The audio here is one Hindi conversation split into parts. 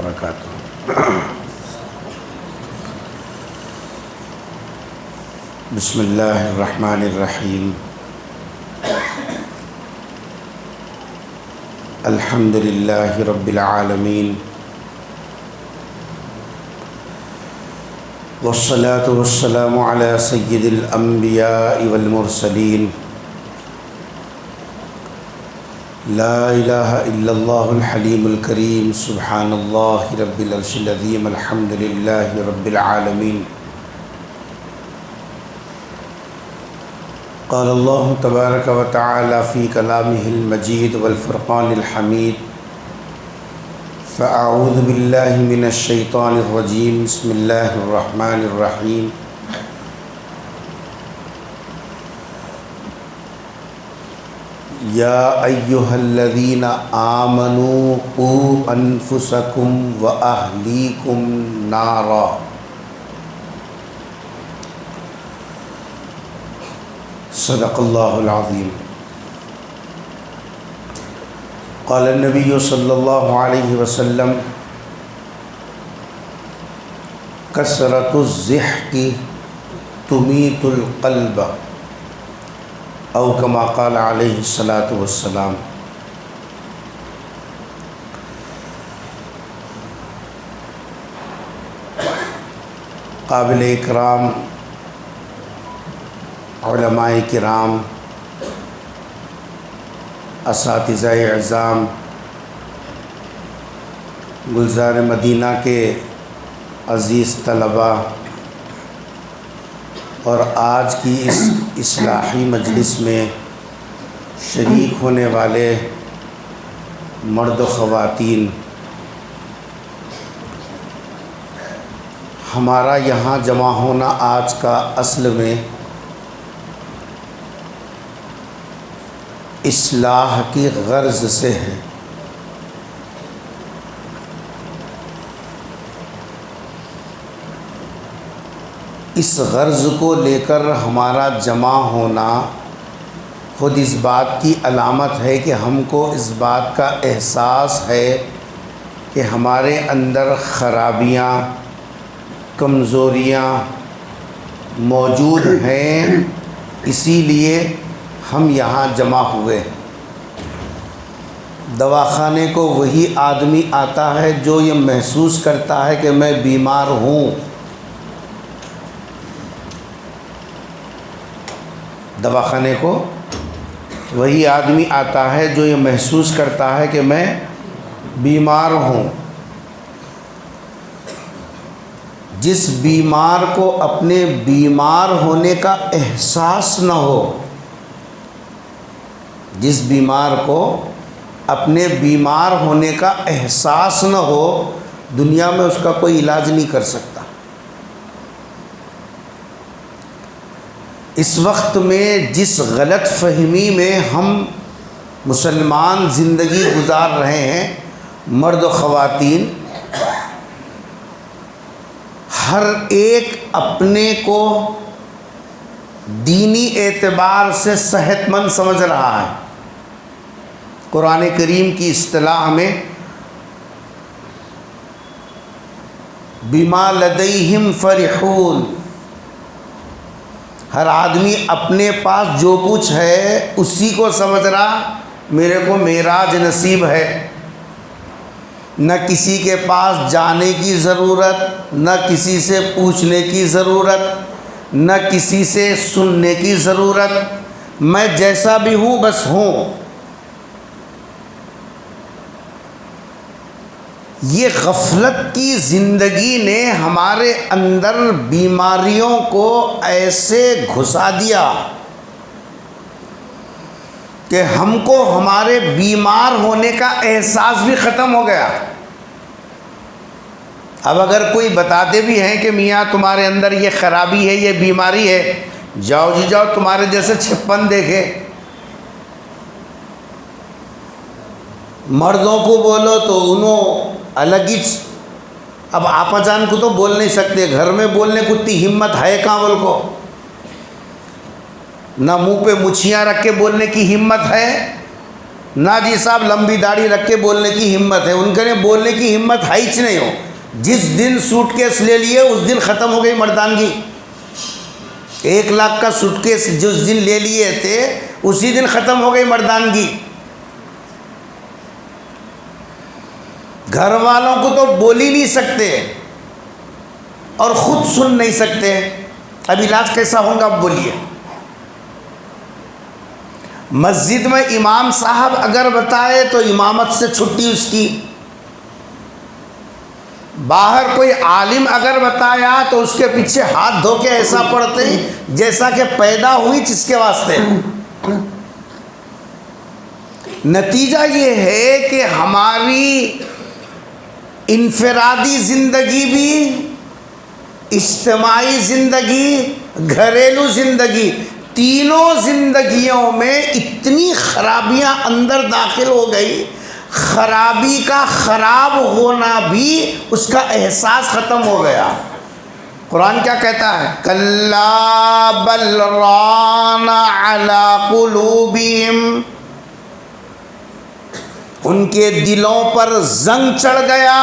वबरकातुहू। बिस्मिल्लाहिर्रहमानिर्रहीम। अल्हम्दुलिल्लाहि रब्बिल आलमीन वस्सलातु वस्सलामु अला सय्यिदिल अंबियाइ वल मुरसलीन ला इलाहा इल्लल्लाहुल हलीमुल करीम सुब्हानल्लाहि रब्बिल अर्शिल अज़ीम अल्हम्दुलिल्लाहि रब्बिल आलमीन। क़ाल अल्लाहु तबारक व तआला फ़ी कलामिहिल मजीद वल फ़ुरक़ानिल हमीद। फ़अऊज़ु बिल्लाहि मिनश शैतानिर रजीम। बिस्मिल्लाहिर रहमानिर रहीम। या अय्युहल्लज़ीना आमनू क़ू अन्फुसकुम व अहलीकुम नारा। सदक़ल्लाहुल अज़ीम। क़ाल नबी सल्लल्लाहु अलैहि वसल्लम कसरतुज़्ज़िहक़ि तुमीतुल क़ल्ब औ कमा क़ाल अलैहिस्सलातु वस्सलाम। क़ाबिल इकराम उलमाए किराम, असातिज़ाए अज़ाम, गुलज़ार मदीना के अज़ीज़ तलबा और आज की इस इस्लाही मजलिस में शरीक होने वाले मर्द ख़वातीन, हमारा यहाँ जमा होना आज का असल में इस्लाह की गर्ज़ से है। इस गर्ज़ को लेकर हमारा जमा होना खुद इस बात की अलामत है कि हमको इस बात का एहसास है कि हमारे अंदर ख़राबियाँ, कमज़ोरियाँ मौजूद हैं, इसीलिए हम यहाँ जमा हुए। दवाखाने को वही आदमी आता है जो ये महसूस करता है कि मैं बीमार हूँ। दवाखाने को वही आदमी आता है जो ये महसूस करता है कि मैं बीमार हूँ। जिस बीमार को अपने बीमार होने का एहसास न हो, जिस बीमार को अपने बीमार होने का एहसास न हो, दुनिया में उसका कोई इलाज नहीं कर सकता। इस वक्त में जिस गलत फहमी में हम मुसलमान ज़िंदगी गुजार रहे हैं, मर्द व ख़वातीन, हर एक अपने को दीनी एतबार से सेहतमंद समझ रहा है। कुरान करीम की इस्तिलाह में बिमा लदैहिम फरिहून, हर आदमी अपने पास जो कुछ है उसी को समझ रहा मेरे को मेराज नसीब है। न किसी के पास जाने की ज़रूरत, न किसी से पूछने की ज़रूरत, न किसी से सुनने की ज़रूरत, मैं जैसा भी हूँ बस हूँ। ये गफलत की ज़िंदगी ने हमारे अंदर बीमारियों को ऐसे घुसा दिया कि हमको हमारे बीमार होने का एहसास भी ख़त्म हो गया। अब अगर कोई बताते भी हैं कि मियाँ तुम्हारे अंदर ये ख़राबी है, ये बीमारी है, जाओ जी जाओ, तुम्हारे जैसे 56 देखे। मर्दों को बोलो तो उन्हों अलग ही। अब आपा जान को तो बोल नहीं सकते, घर में बोलने को इतनी हिम्मत है कहाँ बोल को, ना मुंह पे मुछियाँ रख के बोलने की हिम्मत है, ना जी साहब लंबी दाढ़ी रख के बोलने की हिम्मत है, उनके लिए बोलने की हिम्मत है ही नहीं हो। जिस दिन सूटकेस ले लिए उस दिन ख़त्म हो गई मर्दानगी। 1 लाख का सूटकेस जिस दिन ले लिए थे उसी दिन ख़त्म हो गई मर्दानगी। घर वालों को तो बोल ही नहीं सकते और ख़ुद सुन नहीं सकते। अब इलाज कैसा होगा आप बोलिए। मस्जिद में इमाम साहब अगर बताए तो इमामत से छुट्टी उसकी, बाहर कोई आलिम अगर बताया तो उसके पीछे हाथ धो के ऐसा पड़ते जैसा कि पैदा हुई जिसके वास्ते। नतीजा ये है कि हमारी इन्फरादी ज़िंदगी भी, इज्तिमाई ज़िंदगी, घरेलू ज़िंदगी, तीनों ज़िंदगियों में इतनी खराबियां अंदर दाखिल हो गई, खराबी का ख़राब होना भी उसका एहसास ख़त्म हो गया। कुरान क्या कहता है? कल्ला बल राना अला कुलूबिहिम, उनके दिलों पर जंग चढ़ गया।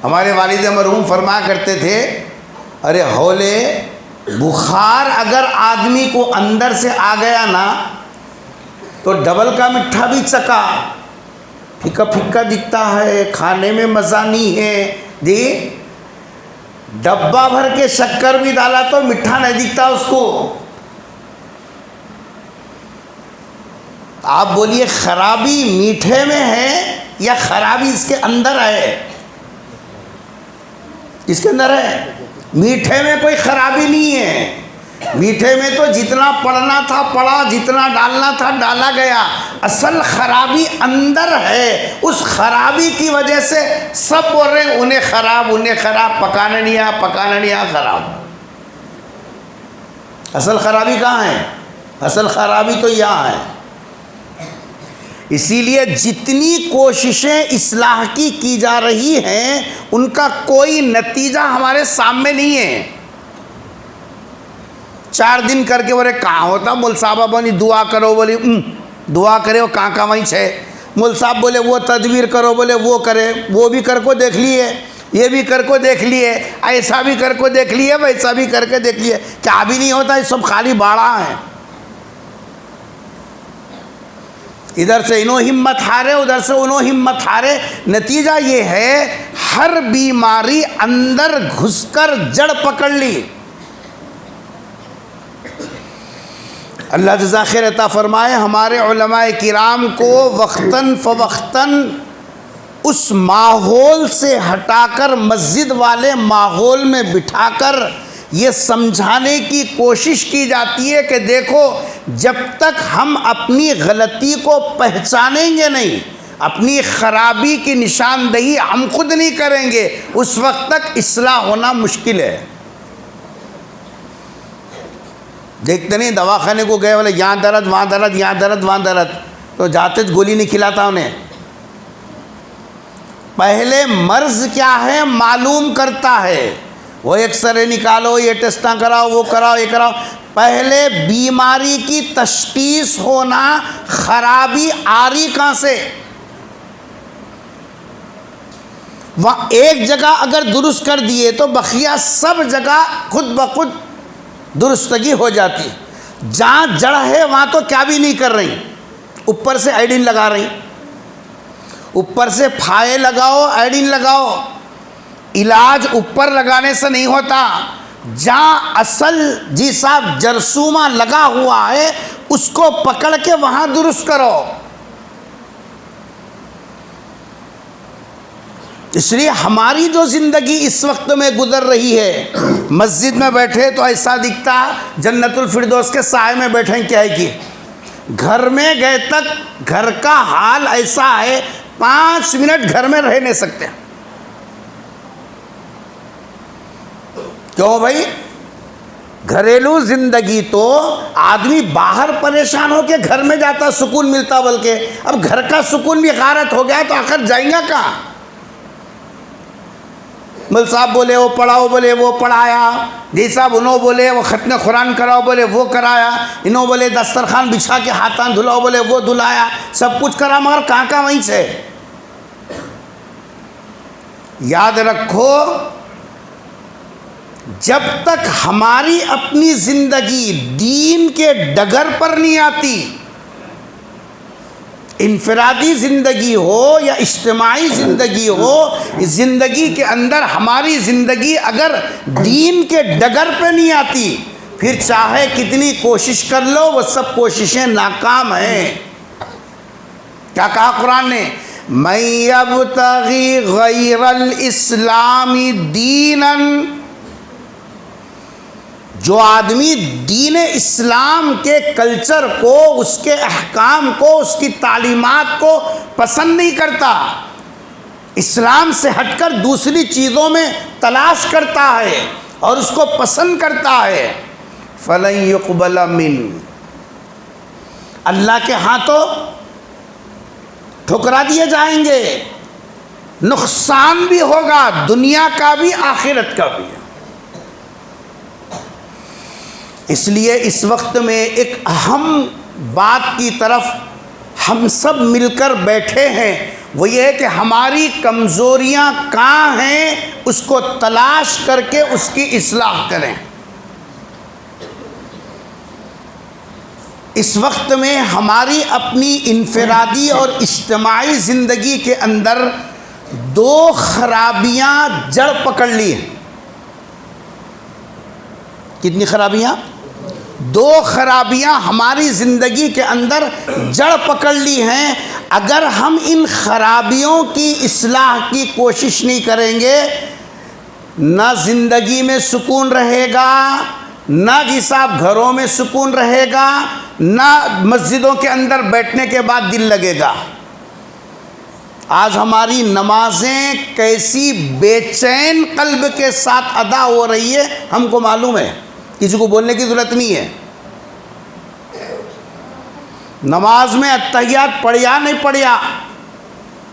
हमारे वालिद मरहूम फरमाया करते थे, अरे हौले बुखार अगर आदमी को अंदर से आ गया ना तो डबल का मिठा भी चका, फीका फीका दिखता है, खाने में मज़ा नहीं है। जी डब्बा भर के शक्कर भी डाला तो मिठा नहीं दिखता उसको। आप बोलिए खराबी मीठे में है या खराबी इसके अंदर है? इसके अंदर है। मीठे में कोई खराबी नहीं है। मीठे में तो जितना पढ़ना था पढ़ा, जितना डालना था डाला गया। असल खराबी अंदर है। उस खराबी की वजह से सब बोल रहे हैं उन्हें खराब, उन्हें खराब, पकाने नहीं आया, पकाने नहीं आया, खराब। असल खराबी कहाँ है? असल खराबी तो यहाँ है। इसीलिए जितनी कोशिशें इस्लाह की जा रही हैं उनका कोई नतीजा हमारे सामने नहीं है। 4 दिन करके बोले कहाँ होता मुल साहबा बनी दुआ करो, बोली दुआ करे वो कहाँ वहीं छे। मुल साहब बोले वो तदबीर करो, बोले वो करे, वो भी कर को देख लिए, ये भी कर को देख लिए, ऐसा भी कर को देख लिए, वैसा भी करके देख लिए, क्या भी नहीं होता। ये सब खाली बाड़ा है। इधर से इनो हिम्मत हारे, उधर से उनो हिम्मत हारे। नतीजा ये है हर बीमारी अंदर घुसकर जड़ पकड़ ली। अल्लाह जज़ा खैर अता फरमाए। हमारे उलमाए किराम को वक्तन फ़वक्तन उस माहौल से हटाकर मस्जिद वाले माहौल में बिठाकर ये समझाने की कोशिश की जाती है कि देखो जब तक हम अपनी गलती को पहचानेंगे नहीं, अपनी खराबी की निशानदही हम खुद नहीं करेंगे, उस वक्त तक इस्लाह होना मुश्किल है। देखते नहीं दवाखाने को गए बोले यहाँ दर्द वहाँ दर्द, यहाँ दर्द वहाँ दर्द, तो जाते गोली नहीं खिलाता उन्हें। पहले मर्ज क्या है मालूम करता है, वो एक्सरे निकालो, ये टेस्टा कराओ, वो कराओ, ये कराओ। पहले बीमारी की तशखीस होना, खराबी आ रही कहाँ से। वहाँ एक जगह अगर दुरुस्त कर दिए तो बखिया सब जगह खुद ब खुद दुरुस्तगी हो जाती। जहाँ जड़ है वहाँ तो क्या भी नहीं कर रही, ऊपर से आयोडीन लगा रही, ऊपर से फाये लगाओ, आयोडीन लगाओ। इलाज ऊपर लगाने से नहीं होता, जहाँ असल जी साहब जरसूमा लगा हुआ है उसको पकड़ के वहाँ दुरुस्त करो। इसलिए हमारी जो ज़िंदगी इस वक्त में गुजर रही है, मस्जिद में बैठे तो ऐसा दिखता जन्नतुल फिरदौस के साए में बैठे, क्या है कि घर में गए तक घर का हाल ऐसा है 5 मिनट घर में रह नहीं सकते। क्यों भाई? घरेलू जिंदगी तो आदमी बाहर परेशान होकर घर में जाता, सुकून मिलता, बल्कि अब घर का सुकून भी गारत हो गया तो आखिर जाएंगे कहाँ? मल साहब बोले वो पढ़ाओ, बोले वो पढ़ाया, जी साहब उन्होंने बोले वो ख़त्म कुरान कराओ, बोले वो कराया, इन्हों बोले दस्तरखान बिछा के हाथान धुलाओ, बोले वो धुलाया, सब कुछ करा, मगर कहाँ वहीं से। याद रखो, जब तक हमारी अपनी ज़िंदगी दीन के डगर पर नहीं आती, इनफरादी ज़िंदगी हो या इज्तिमाई ज़िंदगी हो, इस ज़िंदगी के अंदर हमारी ज़िंदगी अगर दीन के डगर पे नहीं आती, फिर चाहे कितनी कोशिश कर लो वो सब कोशिशें नाकाम हैं। क्या कहा कुरान ने? मैं यब्तगी गैरल इस्लामी दीनन, जो आदमी दीन इस्लाम के कल्चर को, उसके अहकाम को, उसकी तालीमात को पसंद नहीं करता, इस्लाम से हटकर दूसरी चीज़ों में तलाश करता है और उसको पसंद करता है, फलन युक़बल मिन, अल्लाह के हाथों ठुकरा दिए जाएंगे, नुकसान भी होगा, दुनिया का भी आखिरत का भी। इसलिए इस वक्त में एक अहम बात की तरफ हम सब मिलकर बैठे हैं, वो ये है कि हमारी कमज़ोरियाँ कहाँ हैं, उसको तलाश करके उसकी इस्लाह करें। इस वक्त में हमारी अपनी इनफरादी और इज्तिमाई ज़िंदगी के अंदर दो खराबियाँ जड़ पकड़ ली हैं। कितनी खराबियाँ? दो खराबियाँ हमारी ज़िंदगी के अंदर जड़ पकड़ ली हैं। अगर हम इन खराबियों की इस्लाह की कोशिश नहीं करेंगे, ना ज़िंदगी में सुकून रहेगा, ना जी साहब घरों में सुकून रहेगा, ना मस्जिदों के अंदर बैठने के बाद दिल लगेगा। आज हमारी नमाजें कैसी बेचैन कल्ब के साथ अदा हो रही है हमको मालूम है, किसी को बोलने की ज़रूरत नहीं है। नमाज में अत्तहियात पढ़िया नहीं पढ़िया,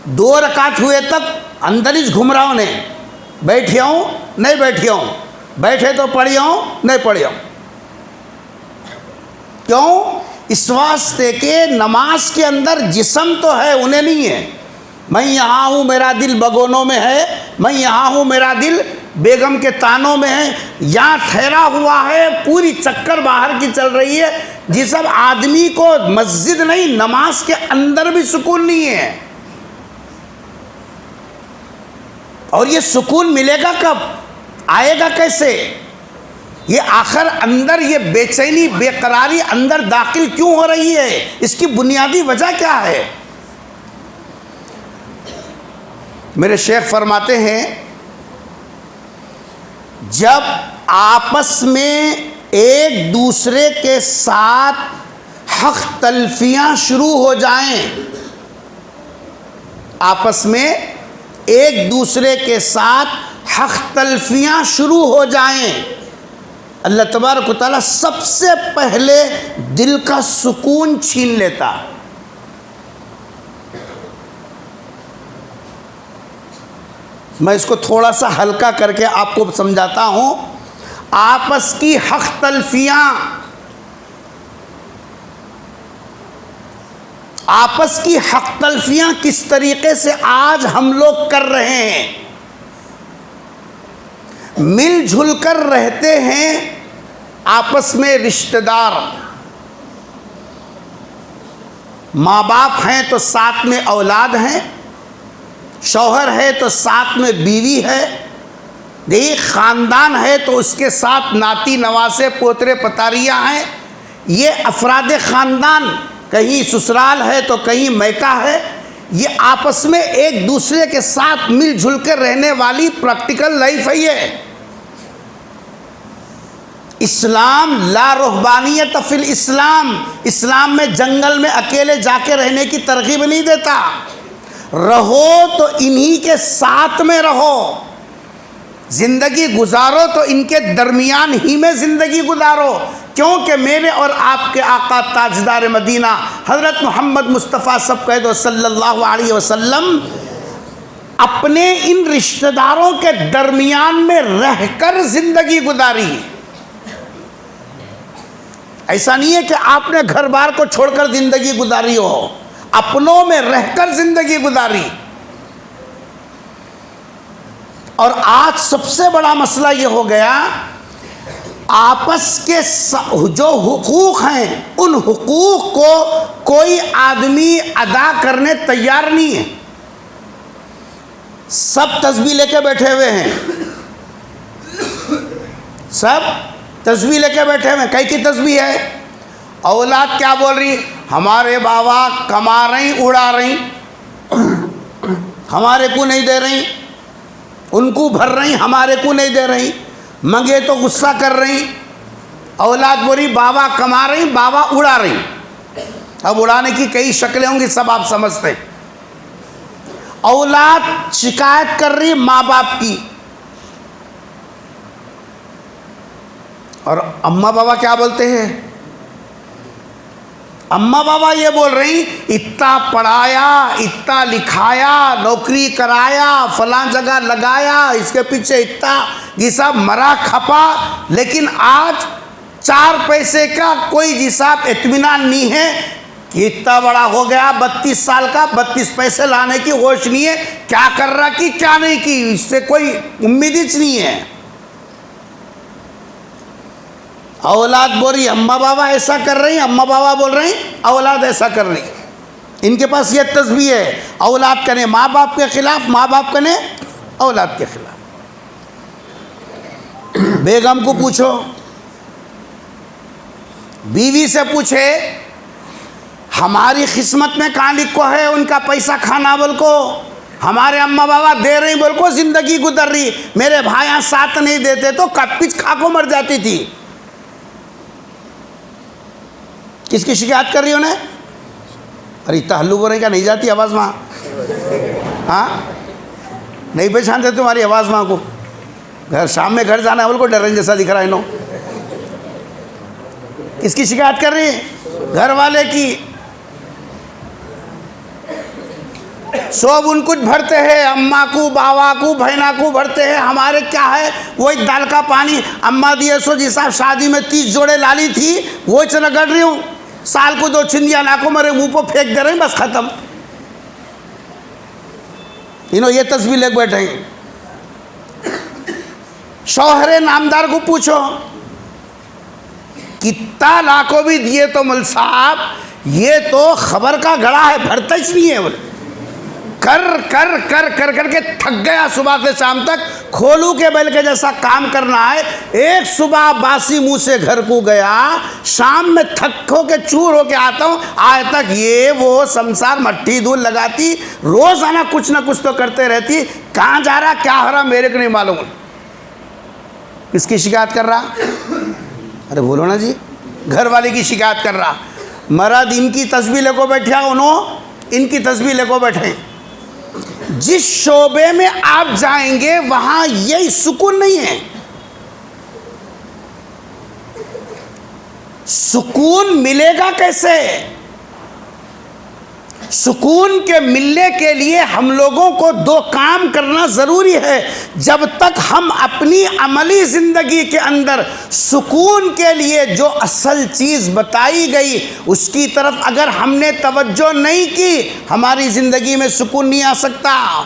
2 रकात हुए तक अंदर ही घूम रहा हूँ, ने बैठिया हूँ नहीं बैठिया हूँ, बैठे तो पढ़िया हूँ नहीं पढ़िया हूँ। क्यों? इस वास्ते के नमाज के अंदर जिस्म तो है, उन्हें नहीं है। मैं यहाँ हूँ मेरा दिल बगोनों में है, मैं यहाँ हूँ मेरा दिल बेगम के तानों में है, यहाँ ठहरा हुआ है, पूरी चक्कर बाहर की चल रही है। जिस सब आदमी को मस्जिद नहीं, नमाज के अंदर भी सुकून नहीं है। और ये सुकून मिलेगा कब, आएगा कैसे? ये आखिर अंदर ये बेचैनी बेकरारी अंदर दाखिल क्यों हो रही है? इसकी बुनियादी वजह क्या है? मेरे शेख फरमाते हैं, जब आपस में एक दूसरे के साथ हक तलफियाँ शुरू हो जाएं, आपस में एक दूसरे के साथ हक तलफियाँ शुरू हो जाएं, अल्लाह तबारक व तआला सबसे पहले दिल का सुकून छीन लेता। मैं इसको थोड़ा सा हल्का करके आपको समझाता हूँ। आपस की हक तलफियाँ, आपस की हक तलफियाँ किस तरीके से आज हम लोग कर रहे हैं। मिलजुल कर रहते हैं आपस में रिश्तेदार, माँ बाप हैं तो साथ में औलाद हैं, शौहर है तो साथ में बीवी है, देखिए ख़ानदान है तो उसके साथ नाती नवासे पोतरे पतारियाँ हैं। ये अफराद ख़ानदान, कहीं ससुराल है तो कहीं मैका है, ये आपस में एक दूसरे के साथ मिलजुल कर रहने वाली प्रैक्टिकल लाइफ है। ये इस्लाम ला रुहबानियत फिल इस्लाम, इस्लाम में जंगल में अकेले जाके रहने की तरगीब नहीं देता। रहो तो इन्हीं के साथ में रहो, ज़िंदगी गुजारो तो इनके दरमियान ही में ज़िंदगी गुजारो। क्योंकि मेरे और आपके आका ताजदार मदीना हज़रत मोहम्मद मुस्तफ़ा सब कह दो सल्लल्लाहु अलैहि वसल्लम अपने इन रिश्तेदारों के दरमियान में रहकर जिंदगी गुजारी। ऐसा नहीं है कि आपने घर बार को छोड़कर जिंदगी गुजारी हो, अपनों में रहकर जिंदगी गुजारी। और आज सबसे बड़ा मसला ये हो गया, आपस के जो हुकूक हैं उन हुकूक को कोई आदमी अदा करने तैयार नहीं है। सब तस्बीह लेके बैठे हुए हैं, सब तस्बीह लेके बैठे हुए हैं। कई की तस्बीह है? औलाद क्या बोल रही? हमारे बाबा कमा रही, उड़ा रही, हमारे को नहीं दे रही, उनको भर रही, हमारे को नहीं दे रही, मंगे तो गुस्सा कर रही। औलाद बोल रही बाबा कमा रही, बाबा उड़ा रही। अब उड़ाने की कई शक्लें होंगी, सब आप समझते। औलाद शिकायत कर रही माँ बाप की, और अम्मा बाबा क्या बोलते हैं? अम्मा बाबा ये बोल रही इतना पढ़ाया, इतना लिखाया, नौकरी कराया, फलां जगह लगाया, इसके पीछे इतना हिसाब मरा खपा, लेकिन आज 4 पैसे का कोई हिसाब इत्मीनान नहीं है कि इतना बड़ा हो गया 32 साल का, 32 पैसे लाने की होश नहीं है, क्या कर रहा कि क्या नहीं की, इससे कोई उम्मीद ही नहीं है। औलाद बोल रही अम्मा बाबा ऐसा कर रही, अम्मा बाबा बोल रही औलाद ऐसा कर रही। इनके पास ये तस्बीह है, औलाद कने माँ बाप के खिलाफ, माँ बाप कने औलाद के खिलाफ। बेगम को पूछो, बीवी से पूछे हमारी किस्मत में कहाँ लिखो है उनका पैसा खाना बोल को, हमारे अम्मा बाबा दे रही बोल को जिंदगी गुजर रही, मेरे भाई यहाँ साथ नहीं देते तो कपिच खा को मर जाती थी। किसकी शिकायत कर रही हो ने? अरे इतना हल्लू बोल रहे क्या नहीं जाती आवाज़ वहाँ? हाँ, नहीं पहचानते तुम्हारी आवाज़ वहाँ को? घर शाम में घर जाना है बोल को डरन जैसा दिख रहा है नो। किसकी शिकायत कर रही है? घर वाले की। सब उनको भरते हैं, अम्मा को, बाबा को, बहना को भरते हैं, हमारे क्या है वही दाल का पानी। अम्मा दिए सो जिस साहब शादी में 30 जोड़े लाली थी वो चला गढ़ रही हूँ, साल को 2 छिंदियाँ लाखों मेरे मुंह पर फेंक दे रहे हैं, बस खत्म। इन्हों ये तस्वीर लेके बैठे हैं। शौहरे नामदार को पूछो कितना लाखों भी दिए तो मल साहब ये तो खबर का गड़ा है, भरता ही नहीं है। बोले कर कर कर कर करके थक गया, सुबह से शाम तक खोलू के बैल के जैसा काम करना है। एक सुबह बासी मुंह से घर को गया, शाम में थक हो के चूर हो के आता हूँ, आज तक ये वो संसार मट्टी दूध लगाती, रोजाना कुछ ना कुछ तो करते रहती, कहाँ जा रहा क्या हो रहा मेरे को नहीं मालूम। किसकी शिकायत कर रहा? अरे बोलो ना जी, घर वाले की शिकायत कर रहा। मर्द इनकी तस्बीह लेको बैठा, उन्होंने इनकी तस्बीह लेको बैठे। जिस शोबे में आप जाएंगे वहां यही सुकून नहीं है। सुकून मिलेगा कैसे? सुकून के मिलने के लिए हम लोगों को 2 काम करना ज़रूरी है। जब तक हम अपनी अमली ज़िंदगी के अंदर सुकून के लिए जो असल चीज़ बताई गई उसकी तरफ अगर हमने तवज्जो नहीं की, हमारी ज़िंदगी में सुकून नहीं आ सकता।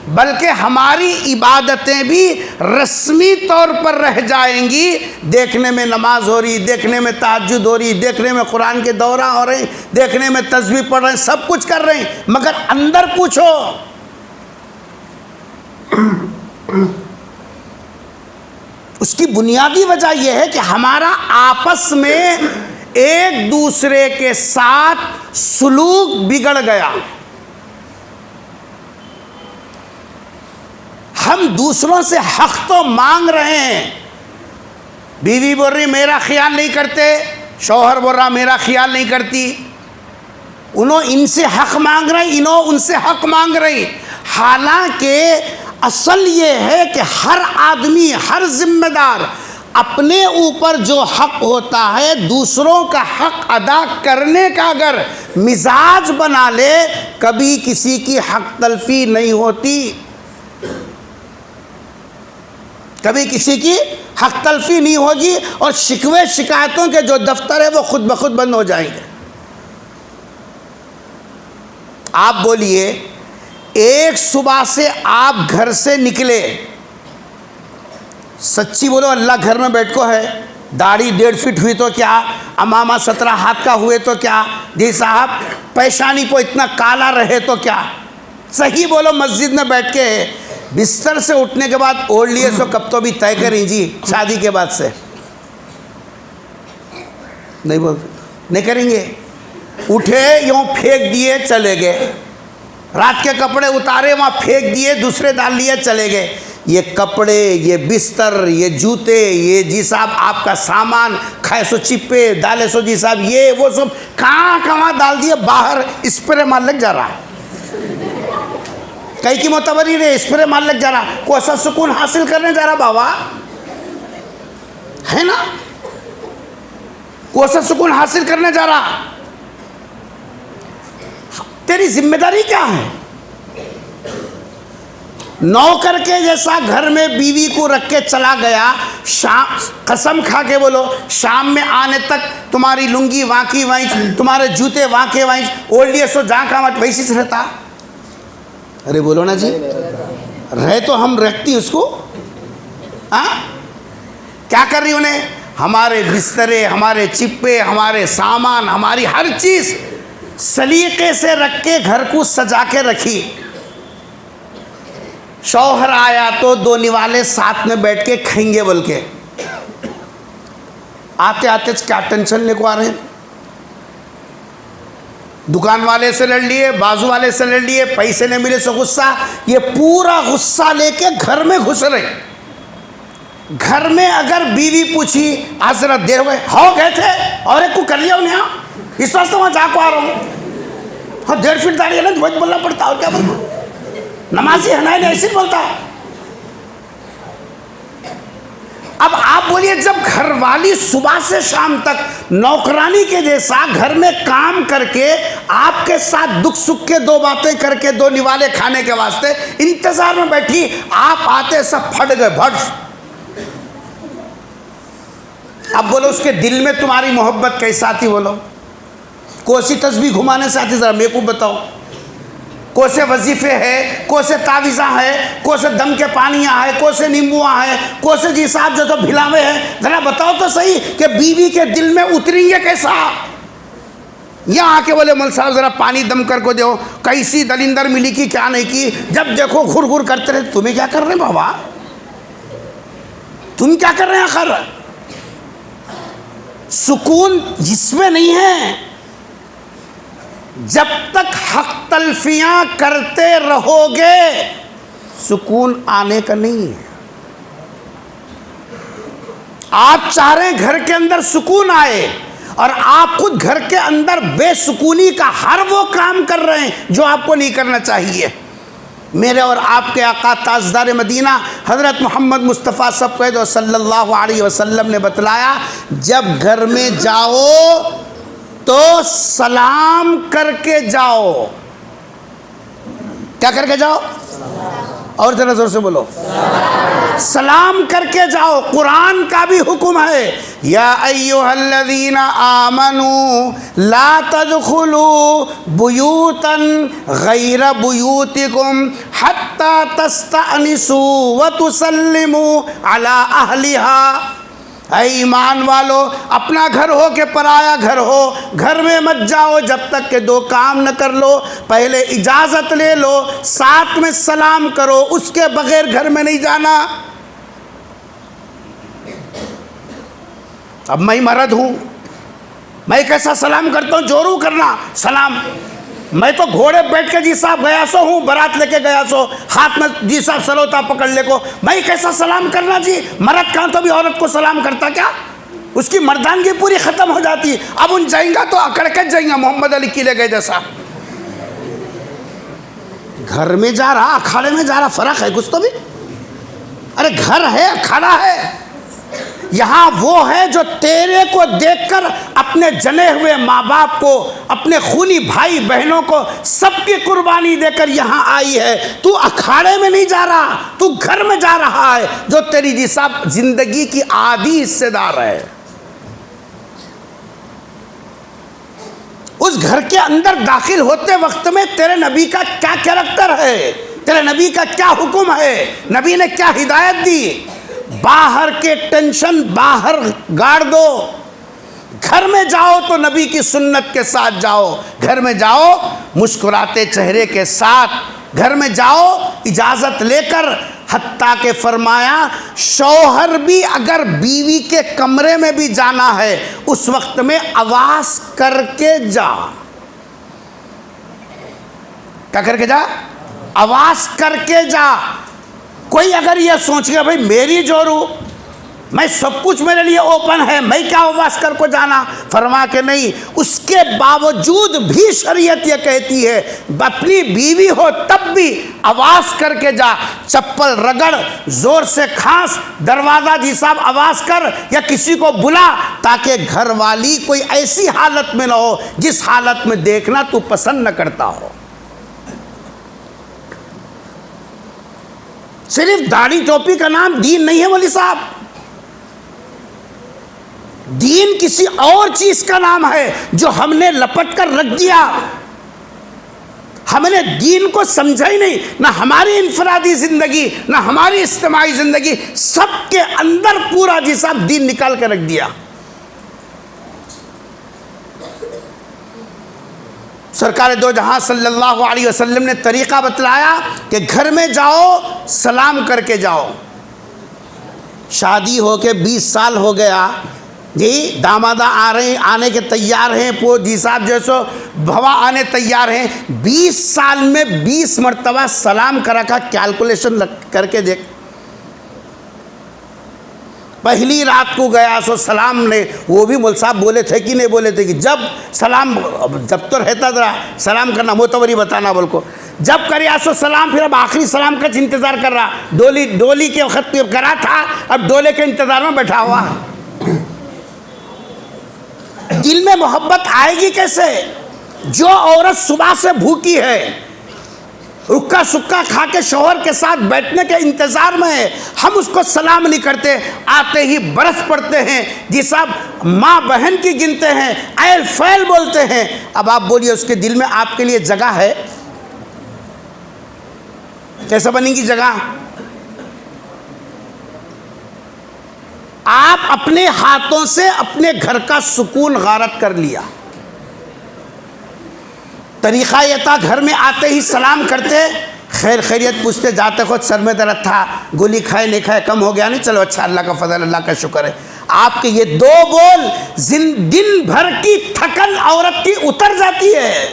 बल्कि हमारी इबादतें भी रस्मी तौर पर रह जाएंगी। देखने में नमाज हो रही, देखने में तहज्जुद हो रही, देखने में कुरान के दौरा हो रहे, देखने में तस्बीह पढ़ रहे, सब कुछ कर रहे हैं, मगर अंदर पूछो। उसकी बुनियादी वजह यह है कि हमारा आपस में एक दूसरे के साथ सुलूक बिगड़ गया। हम दूसरों से हक तो मांग रहे हैं। बीवी बोल रही मेरा ख्याल नहीं करते, शौहर बोल रहा मेरा ख्याल नहीं करती। उन्होंने इनसे हक मांग रहे, इन्हों उनसे हक मांग रही। हालांकि असल ये है कि हर आदमी, हर जिम्मेदार अपने ऊपर जो हक होता है दूसरों का हक अदा करने का अगर मिजाज बना ले, कभी किसी की हक तलफी नहीं होती। कभी किसी की हक तलफी नहीं होगी और शिकवे शिकायतों के जो दफ्तर है वो खुद ब खुद बंद हो जाएंगे। आप बोलिए, एक सुबह से आप घर से निकले, सच्ची बोलो अल्लाह घर में बैठ को है, दाढ़ी 1.5 फीट हुई तो क्या, अमामा 17 हाथ का हुए तो क्या, जी साहब पेशानी को इतना काला रहे तो क्या, सही बोलो मस्जिद में बैठ के बिस्तर से उठने के बाद ओढ़ लिए सो कब तो भी तय करें जी, शादी के बाद से नहीं बोल नहीं करेंगे। उठे यूँ फेंक दिए चले गए, रात के कपड़े उतारे वहाँ फेंक दिए, दूसरे डाल लिए चले गए। ये कपड़े, ये बिस्तर, ये जूते, ये जी साहब आपका सामान, खाए सो चिप्पे डाले सो जी साहब ये वो सब कहाँ कहाँ डाल दिए, बाहर स्प्रे मार लग जा रहा, कई की मोतबरी रे स्प्रे मार लग जा रहा, को ऐसा सुकून हासिल करने जा रहा बाबा है ना, को ऐसा सुकून हासिल करने जा रहा। तेरी जिम्मेदारी क्या है? नौकर के जैसा घर में बीवी को रख के चला गया, शाम कसम खा के बोलो शाम में आने तक तुम्हारी लुंगी वाकी वाइच, तुम्हारे जूते वाके वाइच, ओढ़ लिए सो जहाँ का मत वैसी से रहता। अरे बोलो ना जी, रहे तो हम रखती उसको, हाँ क्या कर रही उन्हें, हमारे बिस्तरे, हमारे चिप्पे, हमारे सामान, हमारी हर चीज़ सलीके से रख के घर को सजा के रखी। शौहर आया तो 2 निवाले साथ में बैठ के खाएंगे बोल के, आते आते क्या टेंशन लेको आ रहे हैं, दुकान वाले से लड़ लिए, बाजू वाले से लड़ लिए, पैसे नहीं मिले सो गुस्सा, ये पूरा गुस्सा लेके घर में घुस रहे। घर में अगर बीवी पूछी आज जरा देर हुए हो गए थे और एक को कर लिया उन्हें, इस वास्ते वहाँ जाको आ रहा हूँ, हाँ 1.5 फीट दाढ़ी है ना, वही बोलना पड़ता और क्या बोलूँ, नमाजी है ना ऐसे बोलता। अब आप बोलिए जब घरवाली सुबह से शाम तक नौकरानी के जैसा घर में काम करके आपके साथ दुख सुख के 2 बातें करके 2 निवाले खाने के वास्ते इंतजार में बैठी, आप आते सब फट गए भट। अब बोलो उसके दिल में तुम्हारी मोहब्बत कैसा थी, बोलो कोसी तस्बीह घुमाने से आती, जरा मेरे को बताओ, कोसे वजीफे है, कोसे तावीज़ा है, कोसे दम के पानियाँ है, कोसे नींबुआ है, कोसे जी साहब जो तो भिलावे हैं, जरा बताओ तो सही कि बीवी के दिल में उतरेंगे कैसा। यहाँ आके बोले मौल साहब जरा पानी दम कर को दो, कैसी दलिंदर मिली की क्या नहीं की, जब देखो घुर घुर करते रहे। तुम्हें क्या कर रहे हैं बाबा, तुम क्या कर रहे हैं आखिर? सुकून जिसमें नहीं है, जब तक हक तलफियां करते रहोगे सुकून आने का नहीं है। आप चाह रहे हैं घर के अंदर सुकून आए और आप खुद घर के अंदर बेसुकूनी का हर वो काम कर रहे हैं जो आपको नहीं करना चाहिए। मेरे और आपके आका ताजदार मदीना हज़रत मोहम्मद मुस्तफ़ा सल्लल्लाहु अलैहि वसल्लम ने बतलाया, जब घर में जाओ तो सलाम करके जाओ। क्या करके जाओ? और जरा जोर से बोलो, सलाम करके जाओ। कुरान का भी हुक्म है, या अय्युहल्लज़ीना आमनू ला तदखुलू बुयूतन गैर बुयूतिकुम हत्ता तस्तअनिसू व तुसल्लिमू अला अहलिहा। ऐ ईमान वालो, अपना घर हो के पराया घर हो, घर में मत जाओ जब तक के 2 काम न कर लो। पहले इजाज़त ले लो, साथ में सलाम करो, उसके बगैर घर में नहीं जाना। अब मैं मर्द हूँ, मैं कैसा सलाम करता हूँ, जोरू करना सलाम। मैं तो घोड़े बैठ के जी साहब गया सो हूँ, बारात लेके गया सो, हाथ में जी साहब सलोता पकड़ ले को, मैं कैसा सलाम करना जी। मर्द कहाँ तो भी औरत को सलाम करता क्या, उसकी मर्दानगी पूरी ख़त्म हो जाती। अब उन जाएंगा तो अकड़ के जाएंगे, मोहम्मद अली किले गए जैसा। घर में जा रहा अखाड़े में जा रहा, फ़र्क है कुछ तो भी। अरे घर है अखाड़ा है, यहाँ वो है जो तेरे को देखकर अपने जने हुए माँ बाप को, अपने खूनी भाई बहनों को सबकी कुर्बानी देकर यहाँ आई है। तू अखाड़े में नहीं जा रहा, तू घर में जा रहा है जो तेरी जिंदगी की आधी हिस्सेदार है। उस घर के अंदर दाखिल होते वक्त में तेरे नबी का क्या कैरेक्टर है, तेरे नबी का क्या हुक्म है, नबी ने क्या हिदायत दी। बाहर के टेंशन बाहर गाड़ दो, घर में जाओ तो नबी की सुन्नत के साथ जाओ, घर में जाओ मुस्कुराते चेहरे के साथ, घर में जाओ इजाज़त लेकर। हत्ता के फरमाया शौहर भी अगर बीवी के कमरे में भी जाना है उस वक्त में आवाज़ करके जा। क्या करके जा? आवाज़ करके जा। कोई अगर यह सोचेगा भाई मेरी जोरू, मैं सब कुछ मेरे लिए ओपन है, मैं क्या आवाज़ कर को जाना, फरमा के नहीं। उसके बावजूद भी शरीयत यह कहती है अपनी बीवी हो तब भी आवाज़ करके जा। चप्पल रगड़, ज़ोर से खांस, दरवाज़ा जी साहब आवाज़ कर या किसी को बुला, ताकि घर वाली कोई ऐसी हालत में ना हो जिस हालत में देखना तू पसंद न करता हो। सिर्फ दाढ़ी टोपी का नाम दीन नहीं है मौलवी साहब, दीन किसी और चीज का नाम है जो हमने लपट कर रख दिया। हमने दीन को समझा ही नहीं, ना हमारी इनफरादी जिंदगी ना हमारी इज्तिमाई जिंदगी, सबके अंदर पूरा जी साहब दीन निकाल कर रख दिया। सरकार दो जहां सल्लल्लाहु अलैहि वसल्लम ने तरीक़ा बतलाया कि घर में जाओ सलाम करके जाओ। शादी होके 20 साल हो गया जी, दामादा आ रहे हैं, आने के तैयार हैं, पो जी साहब जैसो भवा आने तैयार हैं। 20 साल में 20 मरतबा सलाम करा का कैलकुलेशन करके देख। पहली रात को गया सो सलाम ने, वो भी मौलवी साहब बोले थे कि नहीं बोले थे कि जब सलाम, जब तो रहता था सलाम करना मोतबरी बताना बोल को, जब करे सो सलाम, फिर अब आखिरी सलाम का इंतज़ार कर रहा। डोली के वक्त पे करा था, अब डोले के इंतज़ार में बैठा हुआ। दिल में मोहब्बत आएगी कैसे? जो औरत सुबह से भूखी है, रुक्का सुक्का खा के शौहर के साथ बैठने के इंतजार में है, हम उसको सलाम नहीं करते, आते ही बरस पड़ते हैं जी साहब, माँ बहन की गिनते हैं, ऐल फैल बोलते हैं। अब आप बोलिए उसके दिल में आपके लिए जगह है? कैसे बनेगी जगह? आप अपने हाथों से अपने घर का सुकून गारत कर लिया। तरीक़ा यह था घर में आते ही सलाम करते, खैर खैरियत पूछते, जाते खुद सर में दर्द था, गोली खाए नहीं खाए, कम हो गया नहीं, चलो अच्छा अल्लाह का फजल, अल्लाह का शुक्र है। आपके ये दो बोल दिन भर की थकन औरत की उतर जाती है।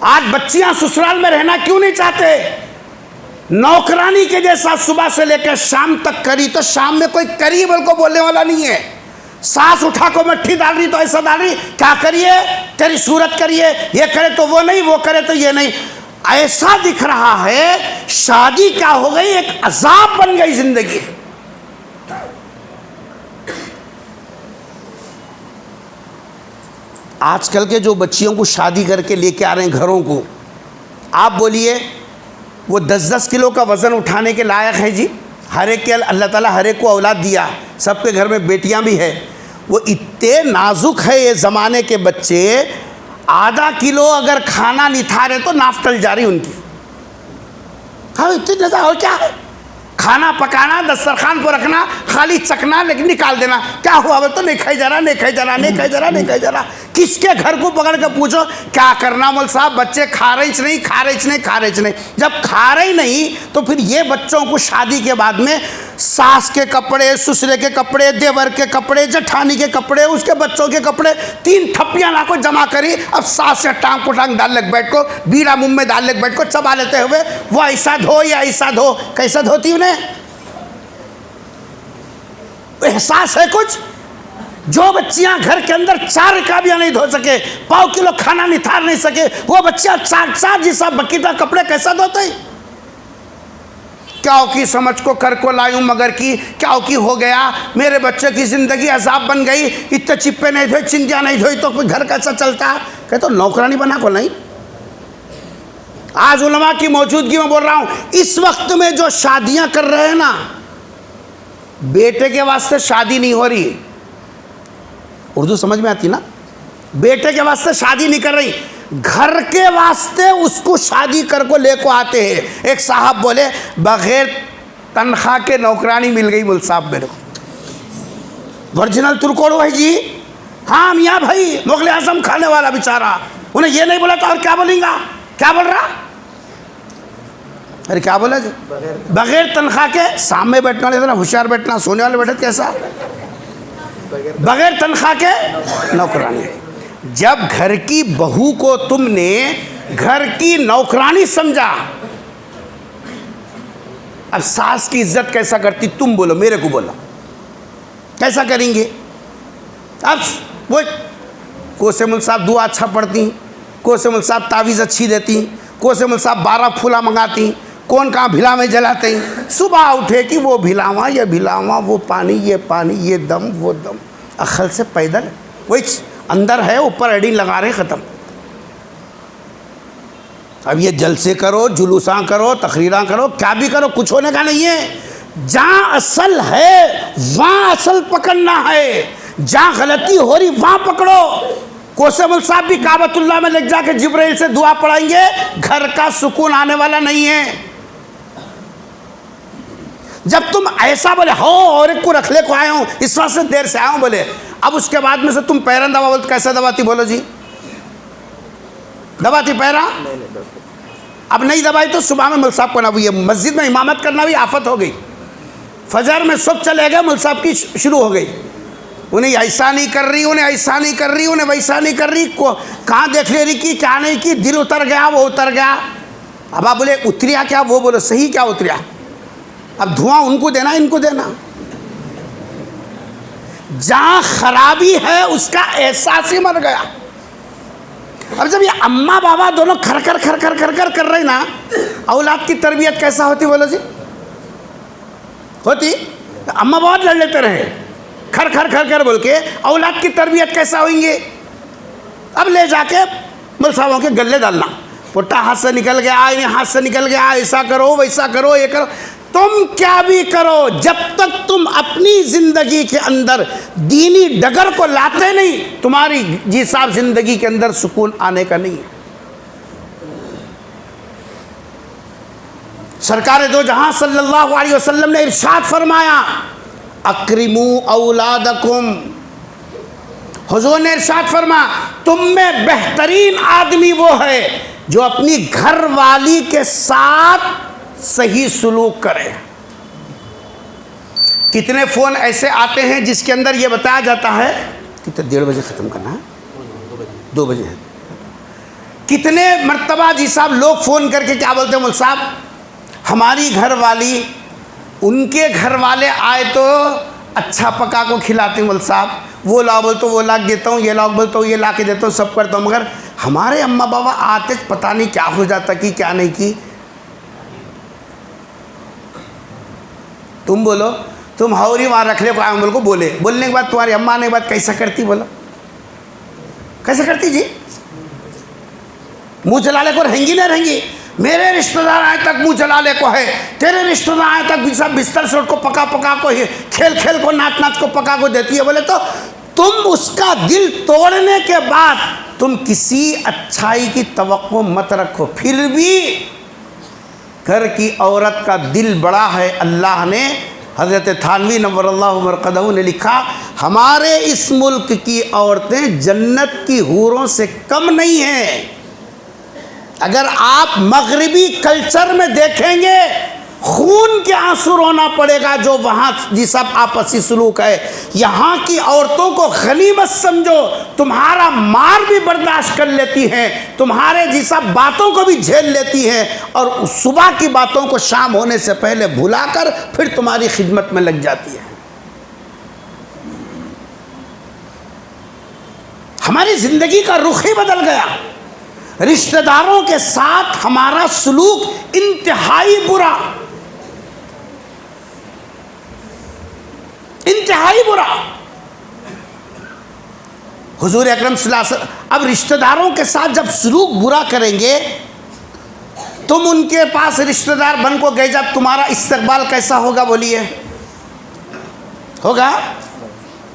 आज बच्चियां ससुराल में रहना क्यों नहीं चाहते? नौकरानी के जैसा सुबह से लेकर शाम तक करी, तो शाम में कोई करीब को बोलने वाला नहीं है। सास उठा को मट्ठी डाल रही तो ऐसा डाल रही, क्या करिए, तेरी सूरत करिए, ये करे तो वो नहीं, वो करे तो ये नहीं, ऐसा दिख रहा है। शादी क्या हो गई? एक अजाब बन गई जिंदगी। आजकल के जो बच्चियों को शादी करके लेके आ रहे हैं घरों को, आप बोलिए वो 10-10 किलो का वज़न उठाने के लायक है जी? हर एक के अल्लाह ताला हर एक को औलाद दिया, सबके घर में बेटियां भी है। वो इतने नाजुक है ये ज़माने के बच्चे, आधा किलो अगर खाना निथारे तो नाफ टल जा रही उनकी। हाँ इतनी ज़्यादा और क्या है? खाना पकाना, दस्तरखान पर रखना, खाली चखना, लेकिन निकाल देना। क्या हुआ? वो तो नहीं खाई जा रहा, नहीं खाई जा रहा, नहीं खाई जा रहा, नहीं खाई जा रहा। किसके घर को पकड़ के पूछो क्या करना मौल साहब, बच्चे खा रहे नहीं, खा रहे नहीं, खा रहे नहीं। जब खा रहे नहीं तो फिर ये बच्चों को शादी के बाद में सास के कपड़े, ससुरे के कपड़े, देवर के कपड़े, जेठानी के कपड़े, उसके बच्चों के कपड़े, 3 थप्पियाँ ला को जमा करी। अब सास से टांग को टांग डाल लग बैठ को, बीड़ा मुँह में डाल लग बैठ को, चबा लेते हुए वो ऐसा धो या ऐसा धो। कैसा धोती उन्हें एहसास है कुछ? जो बच्चियां घर के अंदर 4 रकाबियां नहीं धो सके, 1/4 किलो खाना निथार नहीं सके, वो बच्चियां 4 जी साहब बकीटा कपड़े कैसा धोते? क्या की समझ को कर को लायूं मगर की क्या की हो गया, मेरे बच्चे की ज़िंदगी अजाब बन गई, इतने चिप्पे नहीं धोए, चिंजिया नहीं धोई तो कोई घर कैसा चलता। कहे तो नौकरानी बना को नहीं। आज उलमा की मौजूदगी में बोल रहा हूँ, इस वक्त में जो शादियां कर रहे हैं ना, बेटे के वास्ते शादी नहीं हो रही, उर्दू समझ में आती ना, बेटे के वास्ते शादी नहीं कर रही, घर के वास्ते उसको शादी कर को लेको आते हैं। एक साहब बोले बगैर तनख्वाह के नौकरानी मिल गई मुल साहब मेरे को, ओरिजिनल तुर्कोड़ो है जी। हाँ मियाँ भाई, मुगल आजम खाने वाला बेचारा, उन्हें ये नहीं बोला तो और क्या बोलेंगा, क्या बोल रहा, अरे क्या बोला जी, बगैर तनख्वाह के सामने बैठने वाले इतना होशियार बैठना, सोने वाले बैठे कैसा, बगैर तनख्वाह के नौकरानी। जब घर की बहू को तुमने घर की नौकरानी समझा, अब सास की इज्जत कैसा करती तुम बोलो, मेरे को बोलो कैसा करेंगे। अब वो कोसेमुल साहब दुआ अच्छा पढ़ती, कोसेमुल साहब तावीज़ अच्छी देती, कोसेमुल साहब 12 फूला मंगाती, कौन कहाँ भिला में जलाते हैं। सुबह उठे कि वो भिलावा ये भिलावा, वो पानी ये पानी, ये दम वो दम, अखल से पैदल वही अंदर है, ऊपर एडिंग लगा रहे, ख़त्म। अब ये जलसे करो, जुलूसा करो, तकरीरा करो, क्या भी करो, कुछ होने का नहीं है। जहाँ असल है वहाँ असल पकड़ना है, जहाँ गलती हो रही वहाँ पकड़ो। कोसेमुल साहब भी काबतुल्लाह में ले जाके जिब्राइल से दुआ पढ़ाएंगे, घर का सुकून आने वाला नहीं है। जब तुम ऐसा बोले हो और एक को रखले को आए हो, इस वक्त से देर से आया हूँ बोले, अब उसके बाद में से तुम पैरन दबा बोलते, कैसे दबाती बोलो जी, दबाती पैरा, अब नहीं दबाई तो सुबह में मुल साहब को ना, ये मस्जिद में इमामत करना भी आफत हो गई। फजर में सब चले गए, मुल साहब की शुरू हो गई, उन्हें ऐसा नहीं कर रही, उन्हें ऐसा नहीं कर रही, उन्हें वैसा नहीं कर रही, कहाँ देख ले रही कि क्या नहीं की, दिल उतर गया वो उतर गया। अब आप बोले उतरिया क्या, वो बोलो सही क्या उतरिया। अब धुआं उनको देना इनको देना, जहां खराबी है उसका एहसास ही मर गया। अब जब ये अम्मा बाबा दोनों खर कर खर कर खर कर कर रहे ना, औलाद की तरबियत कैसा होती बोलो जी, होती। अम्मा बाबा लड़ लेते रहे खर खर खर कर बोल के, औलाद की तरबियत कैसा होंगे। अब ले जाके मुल साहबों के गले डालना, पुट्टा हाथ से निकल गया, हाथ से निकल गया, ऐसा करो वैसा करो ये करो। तुम क्या भी करो, जब तक तुम अपनी जिंदगी के अंदर दीनी डगर को लाते नहीं, तुम्हारी जी साहब जिंदगी के अंदर सुकून आने का नहीं है। सरकार दो जहां सल्लल्लाहु अलैहि वसल्लम ने इरशाद फरमाया, अक्रिमू औलादकुम, हुजूर ने इरशाद फरमा, तुम में बेहतरीन आदमी वो है जो अपनी घरवाली के साथ सही सुलूक करे। कितने फ़ोन ऐसे आते हैं जिसके अंदर ये बताया जाता है कितने 1:30 बजे ख़त्म करना है, 2 बजे है। कितने मर्तबा जी साहब लोग फ़ोन करके क्या बोलते हैं, मुल साहब हमारी घरवाली, उनके घर वाले आए तो अच्छा पका को खिलाते हैं मुल साहब, वो लाओ बोल तो वो ला के देता हूँ, ये लाओ बोल तो ये ला के देता हूँ, सब करता हूँ, मगर हमारे अम्मा बाबा आते पता नहीं क्या हो जाता कि क्या नहीं की। तुम बोलो, तुम हौरी वहाँ रख ले को आए बोल को बोले, बोलने के बाद तुम्हारी अम्मा ने बात कैसा करती, बोलो कैसे करती जी, मुँह चला ले को रहेंगी ना रहेंगी। मेरे रिश्तेदार आए तक मुँह चला ले को है, तेरे रिश्तेदार आए तक सब बिस्तर से को पका पका को, खेल खेल को नाच नाच को पका को देती है। बोले तो तुम उसका दिल तोड़ने के बाद तुम किसी अच्छाई की तवक्को मत रखो। फिर भी घर की औरत का दिल बड़ा है। अल्लाह ने, हज़रत थानवी नव्वरल्लाहु मरक़दहू ने लिखा, हमारे इस मुल्क की औरतें जन्नत की हूरों से कम नहीं हैं। अगर आप मगरिबी कल्चर में देखेंगे, खून के आंसू रोना पड़ेगा जो वहाँ जी सब आपसी सलूक है। यहाँ की औरतों को गनीमत समझो, तुम्हारा मार भी बर्दाश्त कर लेती हैं, तुम्हारे जी सब बातों को भी झेल लेती हैं, और सुबह की बातों को शाम होने से पहले भुलाकर फिर तुम्हारी खिदमत में लग जाती है। हमारी ज़िंदगी का रुख ही बदल गया। रिश्तेदारों के साथ हमारा सलूक इंतहाई बुरा। ही बुरा। हुजूर अकरम सल्लल्लाहु अलैहि वसल्लम, अब रिश्तेदारों के साथ जब सलूक बुरा करेंगे, तुम उनके पास रिश्तेदार बन को गए, जब तुम्हारा इस्तकबाल कैसा होगा बोलिए? होगा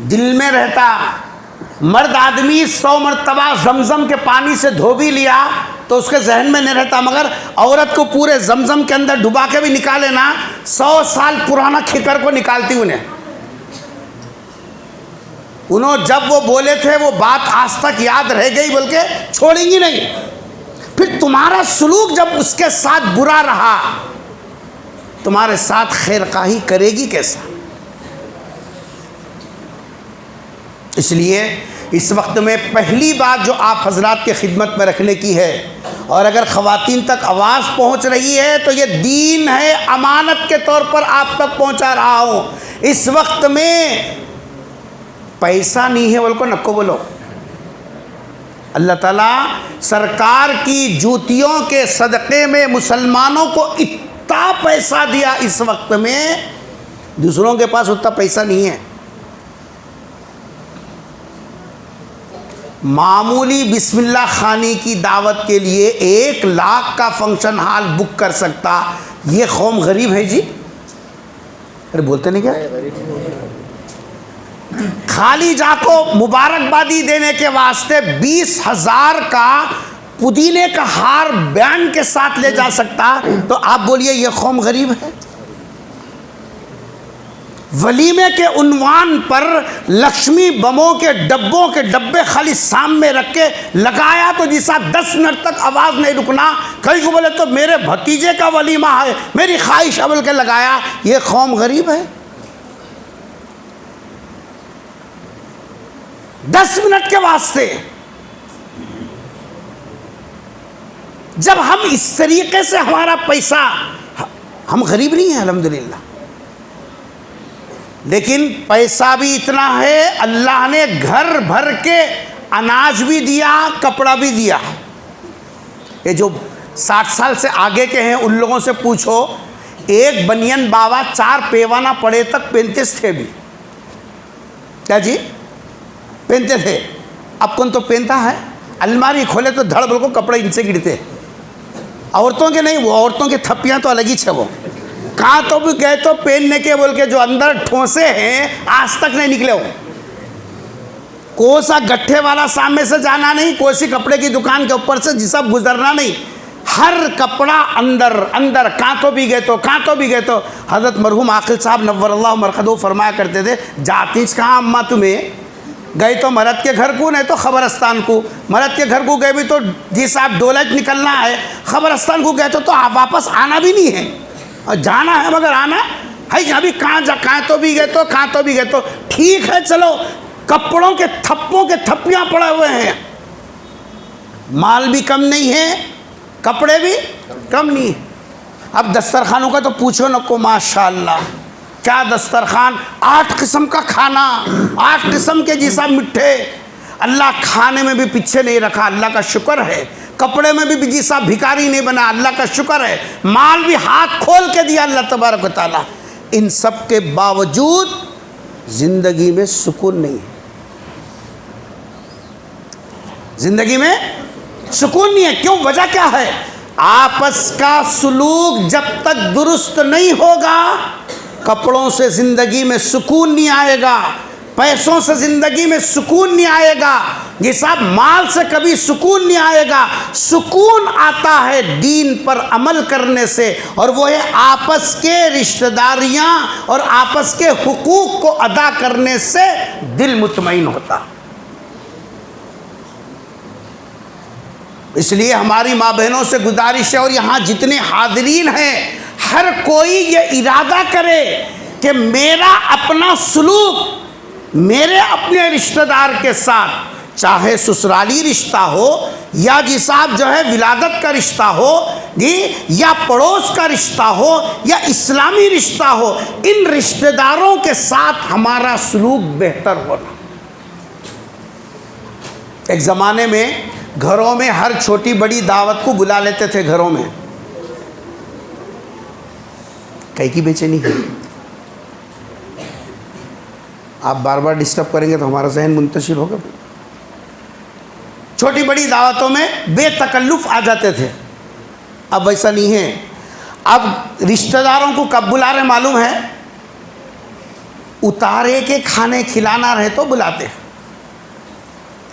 दिल में रहता। मर्द आदमी 100 मरतबा जमजम के पानी से धो भी लिया तो उसके जहन में नहीं रहता, मगर औरत को पूरे जमजम के अंदर डुबा के भी निकाले ना, 100 साल पुराना खिकर को निकालती उन्हें। उन्होंने जब वो बोले थे वो बात आज तक याद रह गई, बोल के छोड़ेंगी नहीं। फिर तुम्हारा सलूक जब उसके साथ बुरा रहा, तुम्हारे साथ खैरखाही करेगी कैसा? इसलिए इस वक्त में पहली बात जो आप हजरात के खिदमत में रखने की है, और अगर ख़वातीन तक आवाज़ पहुंच रही है तो ये दीन है, अमानत के तौर पर आप तक पहुंचा रहा हूं। इस वक्त में पैसा नहीं है बोल को नको बोलो। अल्लाह ताला सरकार की जूतियों के सदक़े में मुसलमानों को इतना पैसा दिया, इस वक्त में दूसरों के पास उतना पैसा नहीं है। मामूली बिस्मिल्लाह खानी की दावत के लिए 1 लाख का फंक्शन हॉल बुक कर सकता ये कौम गरीब है जी? अरे बोलते नहीं क्या? खाली जाको मुबारकबादी देने के वास्ते 20,000 का पुदीने का हार बैंड के साथ ले जा सकता, तो आप बोलिए ये कौम गरीब है? वलीमे के उन्वान पर लक्ष्मी बमों के डब्बे खाली सामने रख के लगाया, तो जिसा 10 मिनट तक आवाज़ नहीं रुकना। कहीं को बोले तो मेरे भतीजे का वलीमा है, मेरी ख्वाहिश अवल के लगाया, ये कौम गरीब है? 10 मिनट के वास्ते जब हम इस तरीके से हमारा पैसा, हम गरीब नहीं है अल्हम्दुलिल्लाह, लेकिन पैसा भी इतना है, अल्लाह ने घर भर के अनाज भी दिया, कपड़ा भी दिया। ये जो 60 साल से आगे के हैं उन लोगों से पूछो, एक बनियन बाबा 4 पेवाना पड़े तक पहनते थे भी। क्या जी? पहनते थे। अब कौन तो पहनता है? अलमारी खोले तो धड़ बोल को कपड़े इनसे गिरते। औरतों के नहीं, वो औरतों के थप्पियाँ तो अलग ही छे। वो कहाँ तो भी गए तो पहनने के बोल के जो अंदर ठोसे हैं आज तक नहीं निकले। हो कोसा गट्ठे वाला सामने से जाना नहीं, कोसी कपड़े की दुकान के ऊपर से जिसा गुजरना नहीं, हर कपड़ा अंदर अंदर। कहाँ तो भी गए तो हज़रत मरहूम आकिल साहब नव्वरल्लाहु मरकदहू फरमाया करते थे, जातीज कहाँ अम्मा तुम्हें? गए तो मरद के घर को, नहीं तो खबरस्तान को। मरद के घर को गए भी तो जी साहब डोलच निकलना है, खबरस्तान को गए तो आप वापस आना भी नहीं है, और जाना है मगर आना है। अभी कहाँ तो भी गए तो ठीक है, चलो कपड़ों के थप्पों के थप्पियाँ पड़े हुए हैं, माल भी कम नहीं है, कपड़े भी कम नहीं है। अब दस्तरखानों का तो पूछो न को, माशाअल्लाह क्या दस्तरखान, 8 किस्म का खाना, 8 किस्म के जैसा मिठे। अल्लाह खाने में भी पीछे नहीं रखा, अल्लाह का शुक्र है। कपड़े में भी जैसा भिखारी नहीं बना, अल्लाह का शुक्र है। माल भी हाथ खोल के दिया अल्लाह तबारक व तआला। इन सब के बावजूद ज़िंदगी में सुकून नहीं है, ज़िंदगी में सुकून नहीं है। क्यों? वजह क्या है? आपस का सुलूक जब तक दुरुस्त नहीं होगा, कपड़ों से ज़िंदगी में सुकून नहीं आएगा, पैसों से ज़िंदगी में सुकून नहीं आएगा, ये सब माल से कभी सुकून नहीं आएगा। सुकून आता है दीन पर अमल करने से, और वो है आपस के रिश्तेदारियाँ और आपस के हुकूक को अदा करने से दिल मुतमईन होता। इसलिए हमारी माँ बहनों से गुजारिश है, और यहाँ जितने हाज़रीन हैं हर कोई ये इरादा करे कि मेरा अपना सलूक मेरे अपने रिश्तेदार के साथ, चाहे ससुराली रिश्ता हो या जी साहब जो है विलादत का रिश्ता हो जी, या पड़ोस का रिश्ता हो या इस्लामी रिश्ता हो, इन रिश्तेदारों के साथ हमारा सलूक बेहतर होना। एक ज़माने में घरों में हर छोटी बड़ी दावत को बुला लेते थे घरों में। कई की बेचैनी है, आप बार बार डिस्टर्ब करेंगे तो हमारा जहन मुंतशिर होगा। छोटी बड़ी दावतों में बेतकल्लुफ़ आ जाते थे, अब वैसा नहीं है। अब रिश्तेदारों को कब बुला रहे मालूम है? उतारे के खाने खिलाना रहे तो बुलाते हैं।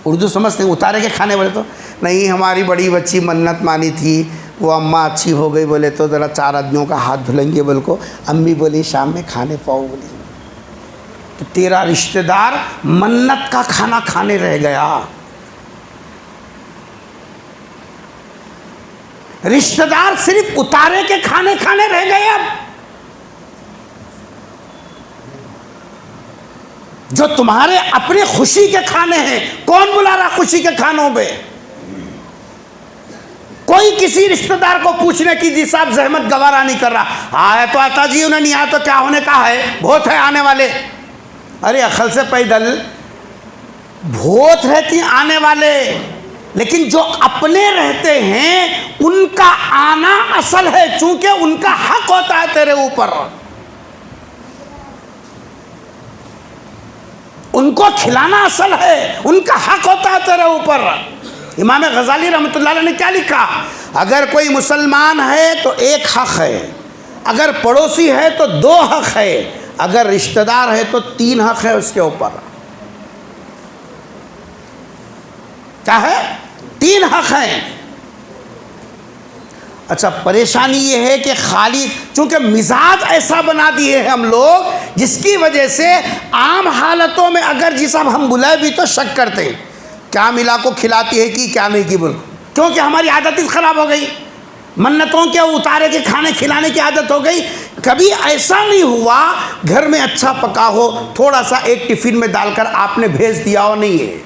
उर्दू समझते हैं? उतारे के खाने बोले तो नहीं, हमारी बड़ी बच्ची मन्नत मानी थी, वो अम्मा अच्छी हो गई बोले तो ज़रा 4 आदमियों का हाथ धुलेंगे बोल को अम्मी बोली शाम में खाने पाओ बोली। तो तेरा रिश्तेदार मन्नत का खाना खाने रह गया। रिश्तेदार सिर्फ उतारे के खाने खाने रह गए। अब जो तुम्हारे अपने खुशी के खाने हैं, कौन बुला रहा खुशी के खानों पे? कोई किसी रिश्तेदार को पूछने की जी साहब जहमत गवारा नहीं कर रहा। आया तो आता जी, उन्हें नहीं आया तो क्या होने का है, बहुत है आने वाले। अरे अखल से पैदल बहुत रहती आने वाले, लेकिन जो अपने रहते हैं उनका आना असल है, चूंकि उनका हक होता है तेरे ऊपर। उनको खिलाना असल है, उनका हक होता है तेरे ऊपर। इमाम गजाली रहमतुल्लाह अलैह ने क्या लिखा? अगर कोई मुसलमान है तो 1 हक है, अगर पड़ोसी है तो 2 हक है, अगर रिश्तेदार है तो 3 हक है उसके ऊपर। क्या है? 3 हक हैं। अच्छा, परेशानी ये है कि खाली चूंकि मिजाज ऐसा बना दिए हैं हम लोग, जिसकी वजह से आम हालतों में अगर जी साहब हम बुलाए भी तो शक करते हैं क्या मिला को खिलाती है कि क्या नहीं की बोल, क्योंकि हमारी आदत ही ख़राब हो गई। मन्नतों के उतारे के खाने खिलाने की आदत हो गई। कभी ऐसा नहीं हुआ घर में अच्छा पका हो, थोड़ा सा एक टिफ़िन में डालकर आपने भेज दिया हो, नहीं है।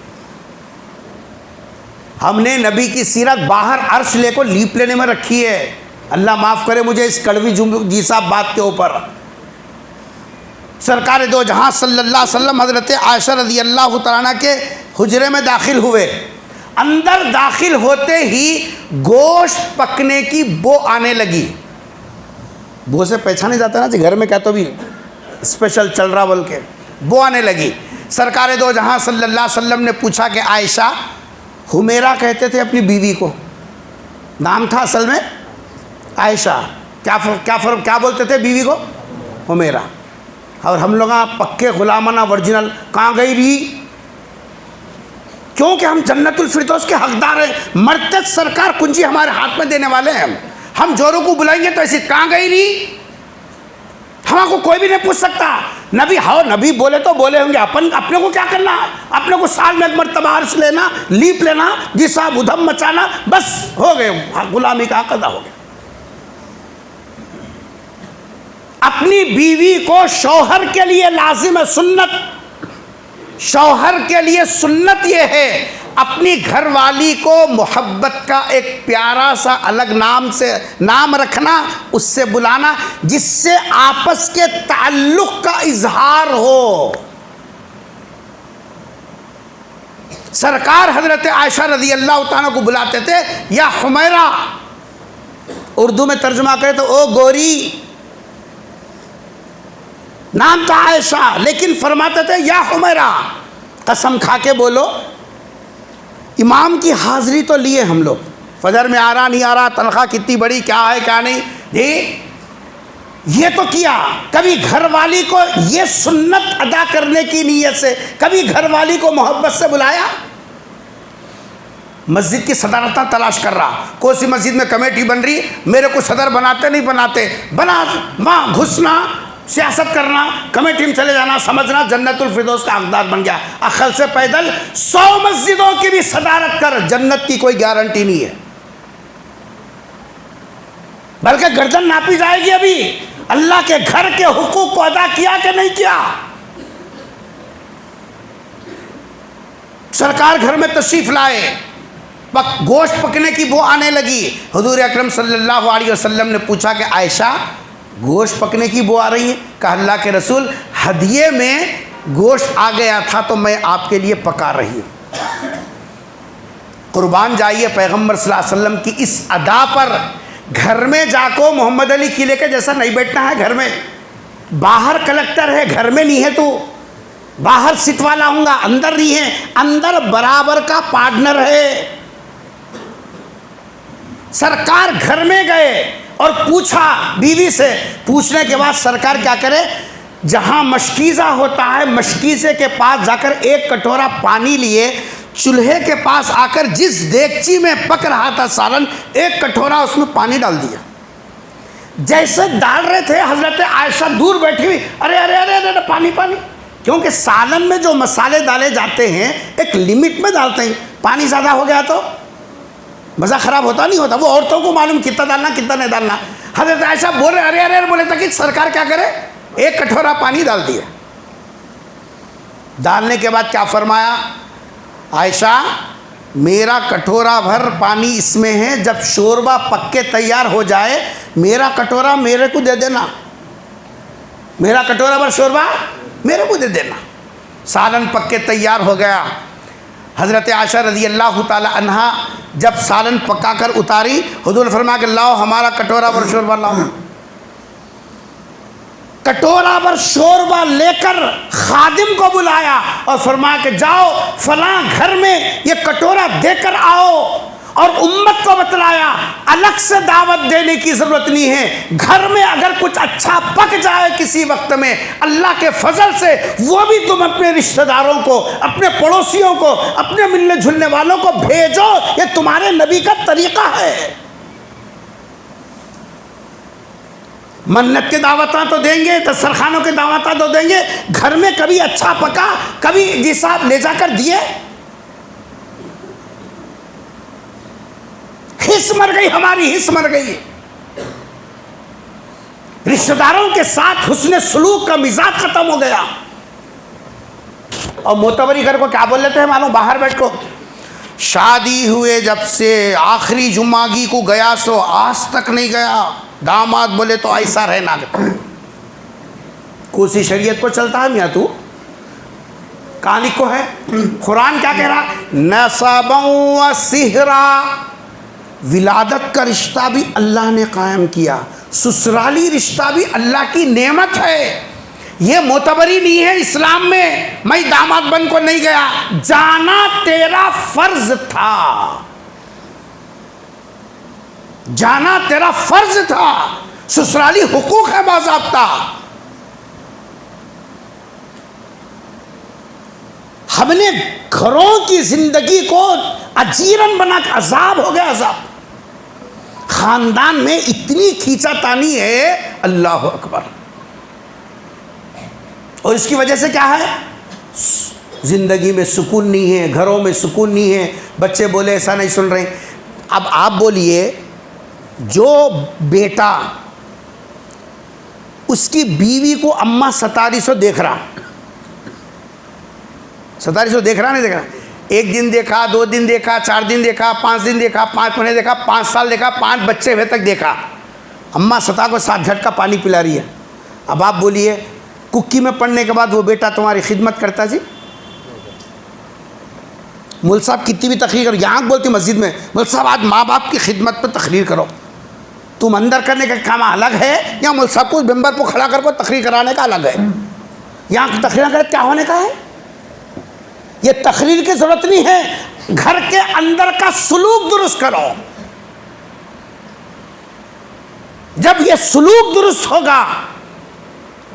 हमने नबी की सीरत बाहर अर्श लेकर लीप लेने में रखी है। अल्लाह माफ़ करे मुझे इस कड़वी जी साहब बात के ऊपर। सरकार दो जहाँ सल्लल्लाहु अलैहि वसल्लम हज़रत आयशा रज़ी अल्लाह तआला के हुजरे में दाखिल हुए। अंदर दाखिल होते ही गोश्त पकने की बो आने लगी। बो से पहचाने जाता ना जी, घर में क्या तो भी स्पेशल चल रहा बोल के बो आने लगी। सरकार दो जहाँ सल्लल्लाहु अलैहि वसल्लम ने पूछा कि आयशा, हुमेरा कहते थे अपनी बीवी को, नाम था असल में आयशा, क्या बोलते थे बीवी को? हुमेरा। और हम लोग पक्के गुलामाना ओरिजिनल कहाँ गई रही? क्योंकि हम जन्नतुल फिरदौस के हकदार हैं। मरते सरकार कुंजी हमारे हाथ में देने वाले हैं। हम जोरों को बुलाएंगे तो ऐसी कहाँ गई रही हमको कोई भी नहीं पूछ सकता। नबी हाँ नबी बोले तो बोले होंगे, अपने को क्या करना? अपने को साल में 1 मरतबा अर्श लेना, लीप लेना, जी साहब उधम मचाना, बस हो गए, गुलामी का अदा हो गया। अपनी बीवी को शौहर के लिए लाजिम है सुन्नत, शौहर के लिए सुन्नत यह है अपनी घरवाली को मोहब्बत का एक प्यारा सा अलग नाम से नाम रखना, उससे बुलाना, जिससे आपस के ताल्लुक का इजहार हो। सरकार हजरत आयशा रज़ी अल्लाह तआला को बुलाते थे या हुमैरा, उर्दू में तर्जुमा करें तो ओ गोरी, नाम था आयशा लेकिन फरमाते थे या हुमैरा। कसम खा के बोलो, इमाम की हाज़िरी तो लिए हम लोग, फजर में आ रहा नहीं आ रहा, तनख्वाह कितनी बड़ी, क्या है क्या नहीं, ये तो किया। कभी घरवाली को ये सुन्नत अदा करने की नीयत से कभी घरवाली को मोहब्बत से बुलाया? मस्जिद की सदारता तलाश कर रहा, कौन सी मस्जिद में कमेटी बन रही, मेरे को सदर बनाते नहीं बनाते, बना वहाँ घुसना, सियासत करना, कमेटी में चले जाना, समझना जन्नतुल फिरदौस का हकदार बन गया। अकल से पैदल 100 मस्जिदों की भी सदारत कर, जन्नत की कोई गारंटी नहीं है, बल्कि गर्दन नापी जाएगी। अभी अल्लाह के घर के हुकूक को अदा किया कि नहीं किया? सरकार घर में तशरीफ लाए, गोश्त पकने की बो आने लगी। हुजूर अकरम सल्लल्लाहु अलैहि वसल्लम ने पूछा कि आयशा, गोश्त पकने की बो आ रही है? कहा अल्लाह के रसूल, हदिये में गोश्त आ गया था तो मैं आपके लिए पका रही हूँ। कुर्बान जाइए पैगम्बर सल्लल्लाहु अलैहि वसल्लम की इस अदा पर। घर में जाको मोहम्मद अली किले के जैसा नहीं बैठना है। घर में बाहर कलेक्टर है, घर में नहीं है, तो बाहर सीट वाला हूँगा, अंदर नहीं है, अंदर बराबर का पार्टनर है। सरकार घर में गए और पूछा बीवी से, पूछने के बाद सरकार क्या करे, जहां मशकीज़ा होता है मशकीज़े के पास जाकर एक कटोरा पानी लिए, चूल्हे के पास आकर जिस देगची में पक रहा था सालन, एक कटोरा उसमें पानी डाल दिया। जैसे डाल रहे थे हजरत आयशा दूर बैठी हुई, अरे अरे अरे अरे पानी पानी, क्योंकि सालन में जो मसाले डाले जाते हैं एक लिमिट में डालते हैं, पानी ज़्यादा हो गया तो मज़ा ख़राब होता नहीं होता, वो औरतों को मालूम कितना डालना कितना नहीं डालना। हजरत आयशा बोल रहे अरे अरे अरे बोले था कि सरकार क्या करे, एक कटोरा पानी डाल दिया। डालने के बाद क्या फरमाया, आयशा मेरा कटोरा भर पानी इसमें है, जब शोरबा पक के तैयार हो जाए मेरा कटोरा मेरे को दे देना, मेरा कटोरा भर शोरबा मेरे को दे देना। सालन पक के तैयार हो गया। हज़रत आयशा रज़ी अल्लाह ताला अन्हा जब सालन पका कर उतारी, हुज़ूर ने फरमाया कि लाओ हमारा कटोरा भर शोरबा लाओ। कटोरा भर शोरबा लेकर खादिम को बुलाया और फरमाया कि जाओ फलां घर में ये कटोरा देकर आओ, और उम्मत को बतलाया अलग से दावत देने की ज़रूरत नहीं है, घर में अगर कुछ अच्छा पक जाए किसी वक्त में अल्लाह के फजल से वो भी तुम अपने रिश्तेदारों को, अपने पड़ोसियों को, अपने मिलने जुलने वालों को भेजो, ये तुम्हारे नबी का तरीक़ा है। मन्नत के दावता तो देंगे, दस्तरखानों के दावता तो देंगे, घर में कभी अच्छा पका, कभी जी साहब ले जाकर दिए। हिस्स मर गई, हमारी हिस्स मर गई। रिश्तेदारों के साथ हुस्न सलूक का मिजाज खत्म हो गया। और मोतबरी घर को क्या बोल लेते हैं मालूम, बाहर बैठ को, शादी हुए जब से आखिरी जुम्मागी को गया सो आज तक नहीं गया। दामाद बोले तो ऐसा रहना, कोसी शरीयत को चलता है मियाँ तू, कहानी को है। कुरान क्या कह रहा, नसबों व सिहरा, विलादत का रिश्ता भी अल्लाह ने कायम किया, ससुराली रिश्ता भी अल्लाह की नेमत है। ये मोतबरी नहीं है इस्लाम में, मैं दामाद बन को नहीं गया, जाना तेरा फर्ज था, जाना तेरा फर्ज था, ससुराली हुकूक है बाज़ाब्ता। हमने घरों की जिंदगी को अजीरन बना के, अजाब हो गया अजाब। खानदान में इतनी खींचातानी है, अल्लाह अकबर। और इसकी वजह से क्या है, जिंदगी में सुकून नहीं है, घरों में सुकून नहीं है, बच्चे बोले ऐसा नहीं सुन रहे। अब आप बोलिए, जो बेटा उसकी बीवी को अम्मा 2700 देख रहा, 2700 देख रहा नहीं देख रहा, एक दिन देखा, 2 दिन देखा, 4 दिन देखा, 5 दिन देखा, 5 महीने देखा, 5 साल देखा, 5 बच्चे हुए तक देखा, अम्मा 7 को 7 झटका पानी पिला रही है। अब आप बोलिए, कुक्की में पढ़ने के बाद वो बेटा तुम्हारी खिदमत करता जी? मुल साहब कितनी भी तकरीर करो, यहाँ बोलती मस्जिद में, मुल साहब आज माँ बाप की खिदमत पर तकरीर करो, तुम अंदर करने का काम अलग है, या मुल साहब को मेंबर को खड़ा कर तकरीर कराने का अलग है। यहाँ तकरीर करे क्या होने का है, ये तकरीर की ज़रूरत नहीं है, घर के अंदर का सलूक दुरुस्त करो। जब ये सलूक दुरुस्त होगा,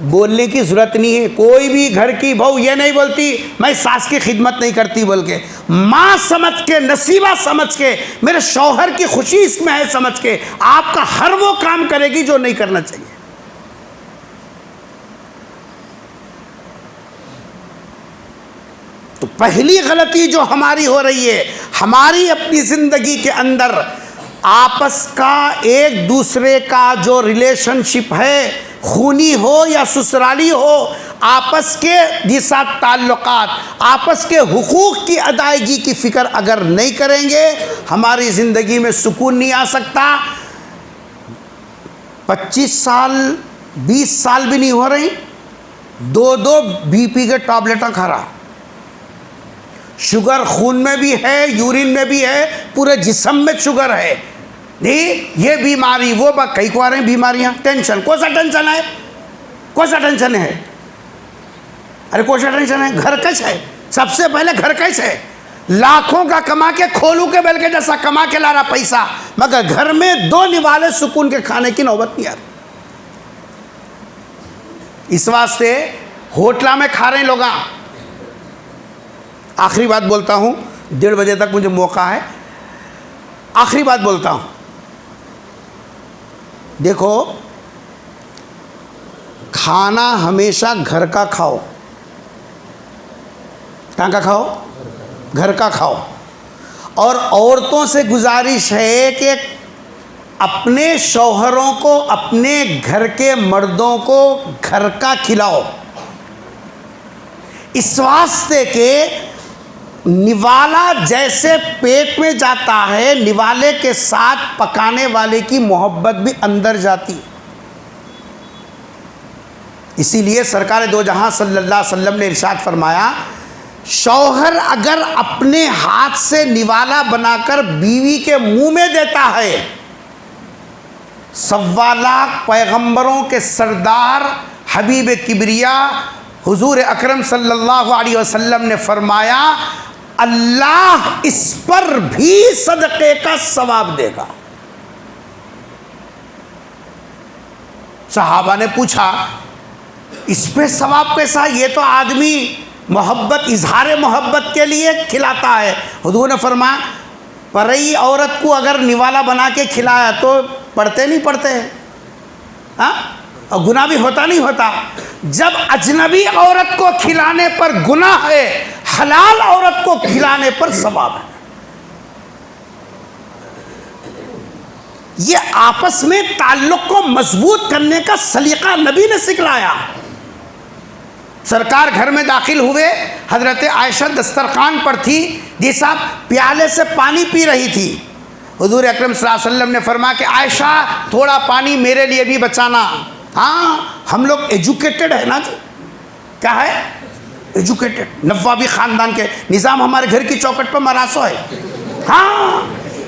बोलने की ज़रूरत नहीं है। कोई भी घर की बहू ये नहीं बोलती मैं सास की खिदमत नहीं करती, बोल के माँ समझ के, नसीबा समझ के, मेरे शौहर की खुशी इसमें है समझ के आपका हर वो काम करेगी जो नहीं करना चाहिए। तो पहली गलती जो हमारी हो रही है, हमारी अपनी ज़िंदगी के अंदर आपस का एक दूसरे का जो रिलेशनशिप है, खूनी हो या ससुराली हो, आपस के जिसा ताल्लुकात, आपस के हुकूक की अदायगी की फ़िक्र अगर नहीं करेंगे, हमारी ज़िंदगी में सुकून नहीं आ सकता। 25 साल 20 साल भी नहीं हो रही, 2 BP के टैबलेट खा रहा, शुगर खून में भी है, यूरिन में भी है, पूरे जिस्म में शुगर है। नहीं, ये बीमारी वो कई को आ रही बीमारियाँ, टेंशन, कौन सा टेंशन है, कौन सा टेंशन है? अरे कोई टेंशन है, घर कैसे है, सबसे पहले घर कैसे है। लाखों का कमा के, खोलू के बैल के जैसा कमा के ला रहा पैसा, मगर घर में 2 निवाले सुकून के खाने की नौबत नहीं आ रही। इस वास्ते होटला में खा रहे हैं लोग। आखिरी बात बोलता हूं, 1:30 बजे तक मुझे मौका है, आखिरी बात बोलता हूं। देखो, खाना हमेशा घर का खाओ। कहाँ का खाओ? घर का खाओ। और औरतों से गुजारिश है कि अपने शौहरों को, अपने घर के मर्दों को घर का खिलाओ, इस वास्ते के निवाला जैसे पेट में जाता है, निवाले के साथ पकाने वाले की मोहब्बत भी अंदर जाती। इसीलिए सरकार दो जहां सल्लल्लाहु अलैहि वसल्लम ने इरशाद फरमाया, शौहर अगर अपने हाथ से निवाला बनाकर बीवी के मुंह में देता है, 1.25 लाख पैगंबरों के सरदार हबीब किबरिया हुजूर अकरम सल्लल्लाहु अलैहि वसल्लम ने फरमाया, अल्लाह इस पर भी सदक़े का सवाब देगा। सहाबा ने पूछा, इस पे सवाब कैसा? ये तो आदमी मोहब्बत, इजहार मोहब्बत के लिए खिलाता है। हुजूर ने फरमाया, परई औरत को अगर निवाला बना के खिलाया तो पढ़ते नहीं पढ़ते हैं, हाँ, और गुनाह भी होता नहीं होता। जब अजनबी औरत को खिलाने पर गुनाह है, हलाल औरत को खिलाने पर सवाब है। ये आपस में ताल्लुक को मजबूत करने का सलीका नबी ने सिखलाया। सरकार घर में दाखिल हुए, हजरत आयशा दस्तरखान पर थी, जी साहब प्याले से पानी पी रही थी। हुजूर अकरम सल्लल्लाहु अलैहि वसल्लम ने फरमाया कि आयशा थोड़ा पानी मेरे लिए भी बचाना। हाँ, हम लोग एजुकेटेड है ना जी, क्या है, एजुकेटेड, नवाबी ख़ानदान के निज़ाम हमारे घर की चौखट पर मरासो है। हाँ,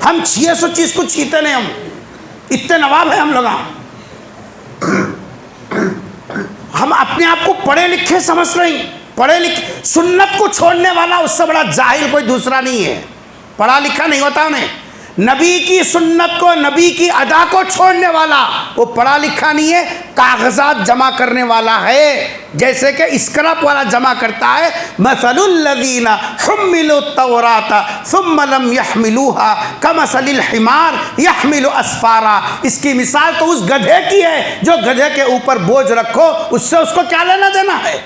हम 600 चीज़ को छीते नहीं, हम इतने नवाब हैं हम लोग। हम अपने आप को पढ़े लिखे समझ रहे हैं, पढ़े लिखे, सुन्नत को छोड़ने वाला उससे बड़ा जाहिल कोई दूसरा नहीं है। पढ़ा लिखा नहीं होता उन्हें, नबी की सुन्नत को, नबी की अदा को छोड़ने वाला वो पढ़ा लिखा नहीं है, कागजात जमा करने वाला है। जैसे कि स्क्रैप वाला जमा करता है, मसलुल लज़ीना हुम्मिलु तौराता सुम्मा लम यहमिलूहा कमसलिल हिमार यहमिलु अस्फारा। इसकी मिसाल तो उस गधे की है जो गधे के ऊपर बोझ रखो, उससे उसको क्या लेना देना है।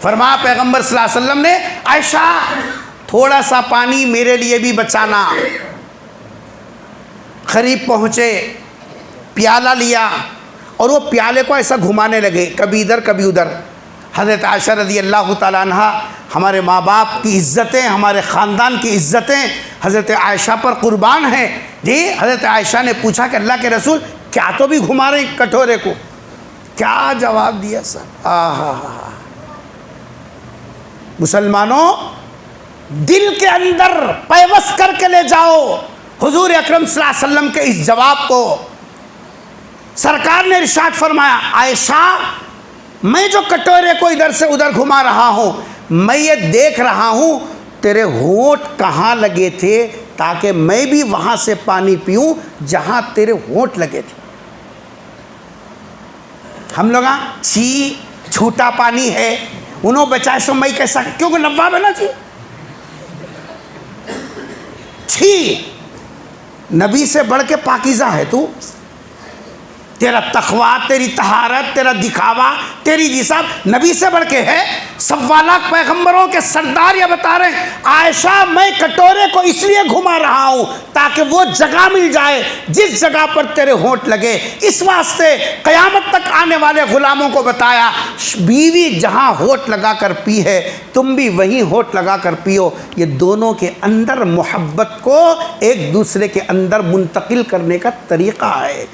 फरमाया पैगंबर सल्लल्लाहु अलैहि वसल्लम ने, आयशा थोड़ा सा पानी मेरे लिए भी बचाना। करीब पहुँचे, प्याला लिया और वो प्याले को ऐसा घुमाने लगे, कभी इधर कभी उधर। हज़रत आयशा रज़ी अल्लाह ताला अन्हा, हमारे माँ बाप की इज़्ज़तें, हमारे ख़ानदान की इज़्ज़तें हज़रत आयशा पर कुर्बान हैं जी। हज़रत आयशा ने पूछा कि अल्लाह के रसूल क्या तो भी घुमा रहे कटोरे को? क्या जवाब दिया सर, आहा, मुसलमानों दिल के अंदर पैवस करके ले जाओ हुजूर अकरम सल्लल्लाहु अलैहि वसल्लम के इस जवाब को। सरकार ने इरशाद फरमाया, आयशा मैं जो कटोरे को इधर से उधर घुमा रहा हूँ, मैं ये देख रहा हूँ तेरे होंठ कहाँ लगे थे, ताकि मैं भी वहाँ से पानी पीऊँ जहाँ तेरे होंठ लगे थे। हम लोग छी छूटा पानी है, उन्होंने बचाए सो मैं कैसा, क्योंकि नवाब है ना जी। छी, नबी से बढ़ के पाकीज़ा है तू, तेरा तकवा, तेरी तहारत, तेरा दिखावा, तेरी जिसाब नबी से बढ़ के है। 1.25 लाख पैगंबरों के सरदार ये बता रहे हैं, आयशा मैं कटोरे को इसलिए घुमा रहा हूँ ताकि वो जगह मिल जाए जिस जगह पर तेरे होंठ लगे। इस वास्ते क़यामत तक आने वाले ग़ुलामों को बताया, बीवी जहाँ होंठ लगा कर पी है तुम भी वहीं होंठ लगा कर पियो। ये दोनों के अंदर मोहब्बत को एक दूसरे के अंदर मुंतकिल करने का तरीक़ा है।